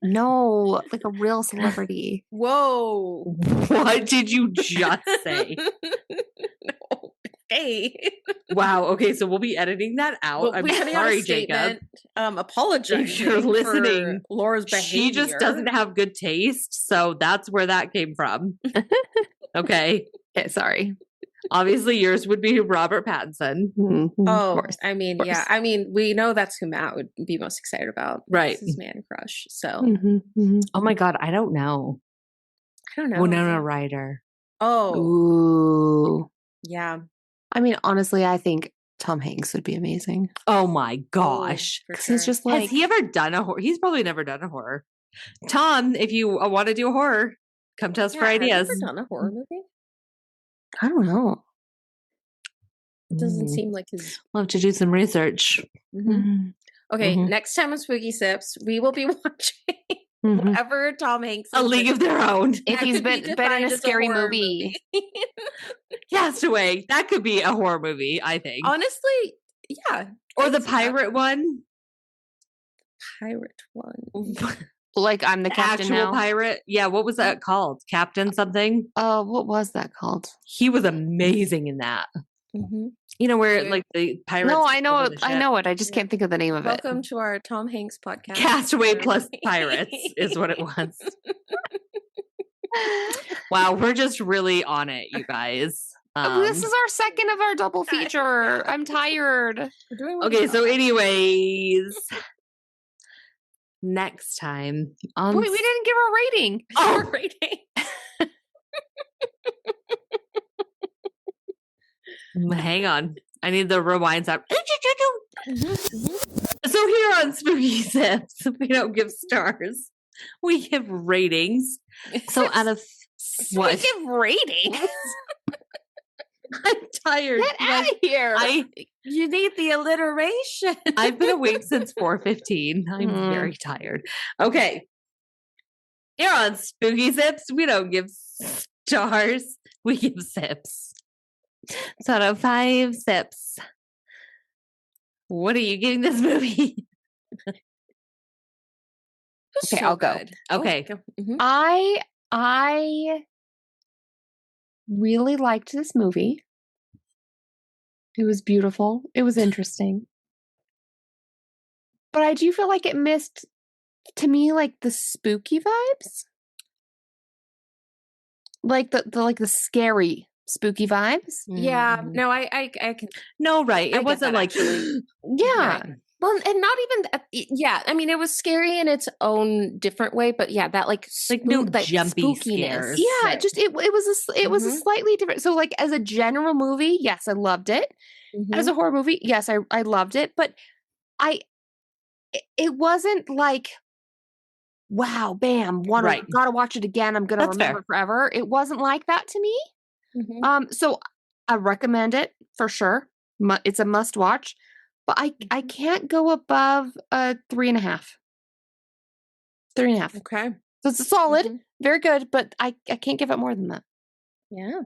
No, like a real celebrity. Whoa. What did you just say? No. Hey. Wow. Okay, so we'll be editing that out. I'm sorry, Jacob. Apologize if you're listening. Laura's behavior. She just doesn't have good taste, so that's where that came from. Okay. Okay, sorry. Obviously, yours would be Robert Pattinson. Oh, I mean, yeah. I mean, we know that's who Matt would be most excited about. Right. It's his man crush. So. Oh my God, I don't know. I don't know. Winona Ryder. Oh. Ooh. Yeah. I mean, honestly, I think Tom Hanks would be amazing. Oh my gosh. For He's sure. just like, Has he ever done a horror? He's probably never done a horror. Tom, if you want to do a horror, come to us for Have you ideas. ever done a horror movie? I don't know. It doesn't seem like his. We'll have to do some research. Okay, Mhm. next time on Spooky Sips, we will be watching Mhm. whatever Tom Hanks. A League of Their Own. If he's been in a scary movie. Castaway. That could be a horror movie, I think. Honestly, yeah. Or the pirate one. Pirate one. Like I'm the captain actual now. pirate. Yeah, what was that called? Captain something? What was that called? He was amazing in that. Mm-hmm. You know where like the pirates. No, I know over it. the I ship? know it. I just can't think of the name of Welcome it. to our Tom Hanks podcast. Castaway plus pirates is what it was. Wow, we're just really on it, you guys. This is our second of our double feature. I'm tired. Okay, so anyways, next time on Wait, we didn't give our rating. Oh, rating. Hang on. I need the rewind sound. So here on Spooky Sips, we don't give stars. We give ratings. So out of what? We give ratings. I'm tired. Get out of here. You need the alliteration. I've been awake since 4:15. I'm very tired. Okay. Here on Spooky Sips, we don't give stars. We give sips. So out of 5 sips, what are you giving this movie? Okay, I'll go. Okay. Mm-hmm. I really liked this movie. It was beautiful. It was interesting. But I do feel like it missed, to me, like the spooky vibes. Like the scary spooky vibes. Yeah. No, I can. No, right. I It get wasn't that, like actually. Yeah. Right. Well, and not even. Yeah, I mean, it was scary in its own different way, but yeah, that like no that jumpy spookiness. scares. Yeah, Right. just it was a slightly different. So like as a general movie, yes, I loved it. As a horror movie, yes, I loved it, but it wasn't like, wow, bam, gotta watch it again. I'm gonna remember forever. It wasn't like that to me. So I recommend it for sure. It's a must watch, but I can't go above a 3.5. 3.5. Okay. So it's a solid, very good, but I can't give it more than that. Yeah.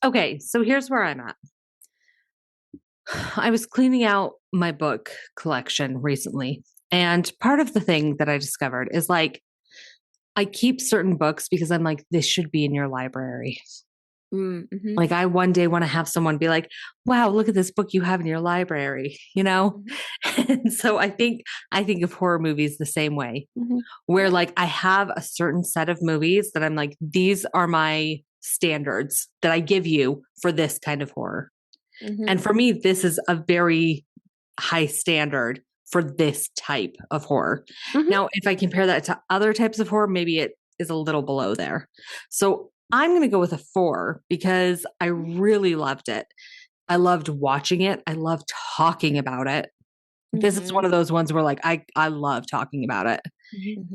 Okay, so here's where I'm at. I was cleaning out my book collection recently, and part of the thing that I discovered is like, I keep certain books because I'm like, this should be in your library. Mm-hmm. Like I one day want to have someone be like, wow, look at this book you have in your library, you know? And so I think of horror movies the same way, where like I have a certain set of movies that I'm like, these are my standards that I give you for this kind of horror. And for me, this is a very high standard for this type of horror. Now, if I compare that to other types of horror, maybe it is a little below there. So I'm going to go with a 4 because I really loved it. I loved watching it. I loved talking about it. This is one of those ones where like, I love talking about it.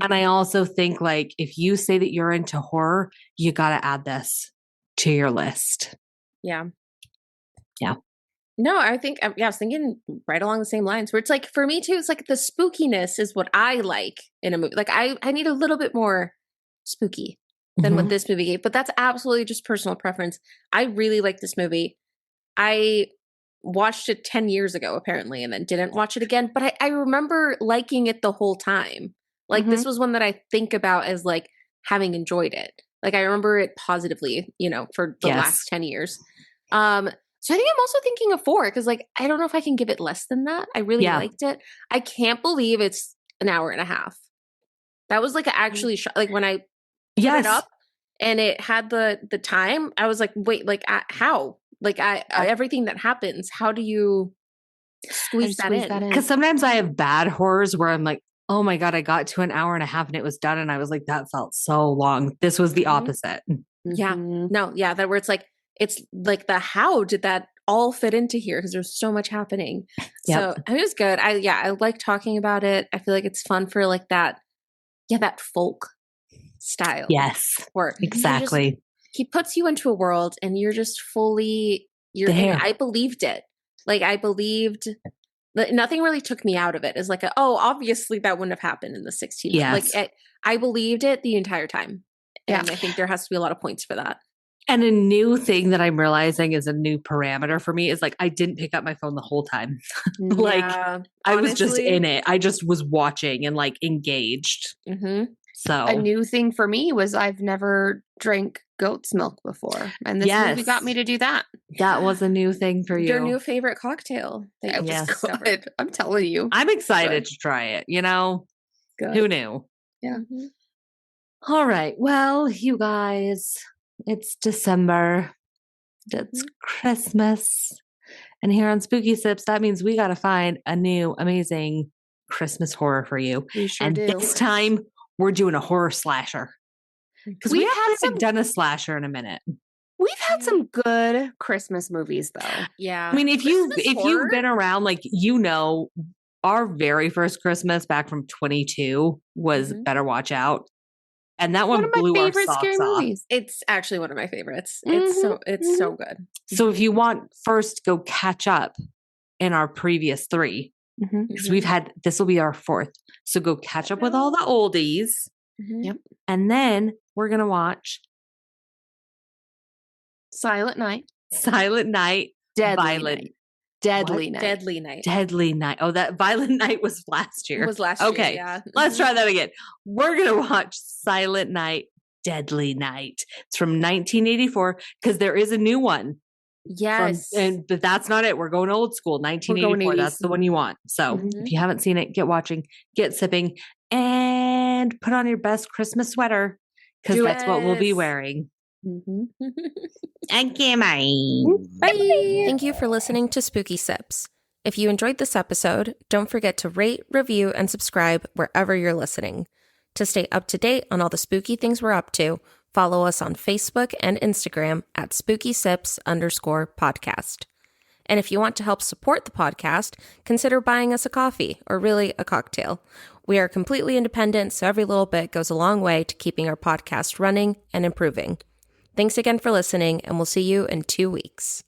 And I also think like, if you say that you're into horror, you got to add this to your list. Yeah. Yeah. No, I think, I was thinking right along the same lines where it's like, for me too, it's like the spookiness is what I like in a movie. Like I need a little bit more spooky than what this movie gave, but that's absolutely just personal preference. I really like this movie. I watched it 10 years ago, apparently, and then didn't watch it again, but I remember liking it the whole time. Like this was one that I think about as like having enjoyed it. Like I remember it positively, you know, for the last 10 years. So I think I'm also thinking of 4 because like, I don't know if I can give it less than that. I really liked it. I can't believe it's an hour and a half. That was like actually like when I put it up and it had the time, I was like, wait, like how? Like everything that happens, how do you squeeze that in? Because sometimes I have bad horrors where I'm like, oh my God, I got to an hour and a half and it was done. And I was like, that felt so long. This was the opposite. Yeah. No, yeah. That where it's like the how did that all fit into here because there's so much happening. Yep. So it was good. I like talking about it. I feel like it's fun for like that folk style. Yes, Where exactly. he puts you into a world and you're just fully There. I believed it. Like I believed nothing really took me out of it. It's like, obviously that wouldn't have happened in the 16. Yes. Like I believed it the entire time. And Yeah. I think there has to be a lot of points for that. And a new thing that I'm realizing is a new parameter for me is like, I didn't pick up my phone the whole time. Like I was just in it. I just was watching and like engaged. Mm-hmm. So a new thing for me was I've never drank goat's milk before. And this movie got me to do that. That was a new thing for you. Your new favorite cocktail. That was good. I'm telling you. I'm excited to try it. You know, Good. Who knew? Yeah. Mm-hmm. All right. Well, you guys, it's December. It's Christmas. And here on Spooky Sips, that means we got to find a new, amazing Christmas horror for you. We sure and do. This time, we're doing a horror slasher. Because we haven't done a slasher in a minute. We've had some good Christmas movies, though. Yeah. I mean, if you've been around, like, you know, our very first Christmas back from 22 was Better Watch Out. And that one blew our socks off. Movies. It's actually one of my favorites. It's so good. So if you want first, go catch up in our previous 3. Because we've had, this will be our 4th. So go catch up with all the oldies. Yep. And then we're going to watch Silent Night. Deadly Night. Deadly Night. Oh, that Violent Night was last year. It was last year. Okay. Yeah. Let's try that again. We're going to watch Silent Night, Deadly Night. It's from 1984 because there is a new one. Yes. But that's not it. We're going old school. 1984. That's the one you want. So if you haven't seen it, get watching, get sipping, and put on your best Christmas sweater because that's what we'll be wearing. Okay, bye. Thank you for listening to Spooky Sips. If you enjoyed this episode, don't forget to rate, review, and subscribe wherever you're listening. To stay up to date on all the spooky things we're up to, follow us on Facebook and Instagram at spookysips_podcast. And if you want to help support the podcast, consider buying us a coffee or really a cocktail. We are completely independent, so every little bit goes a long way to keeping our podcast running and improving. Thanks again for listening, and we'll see you in 2 weeks.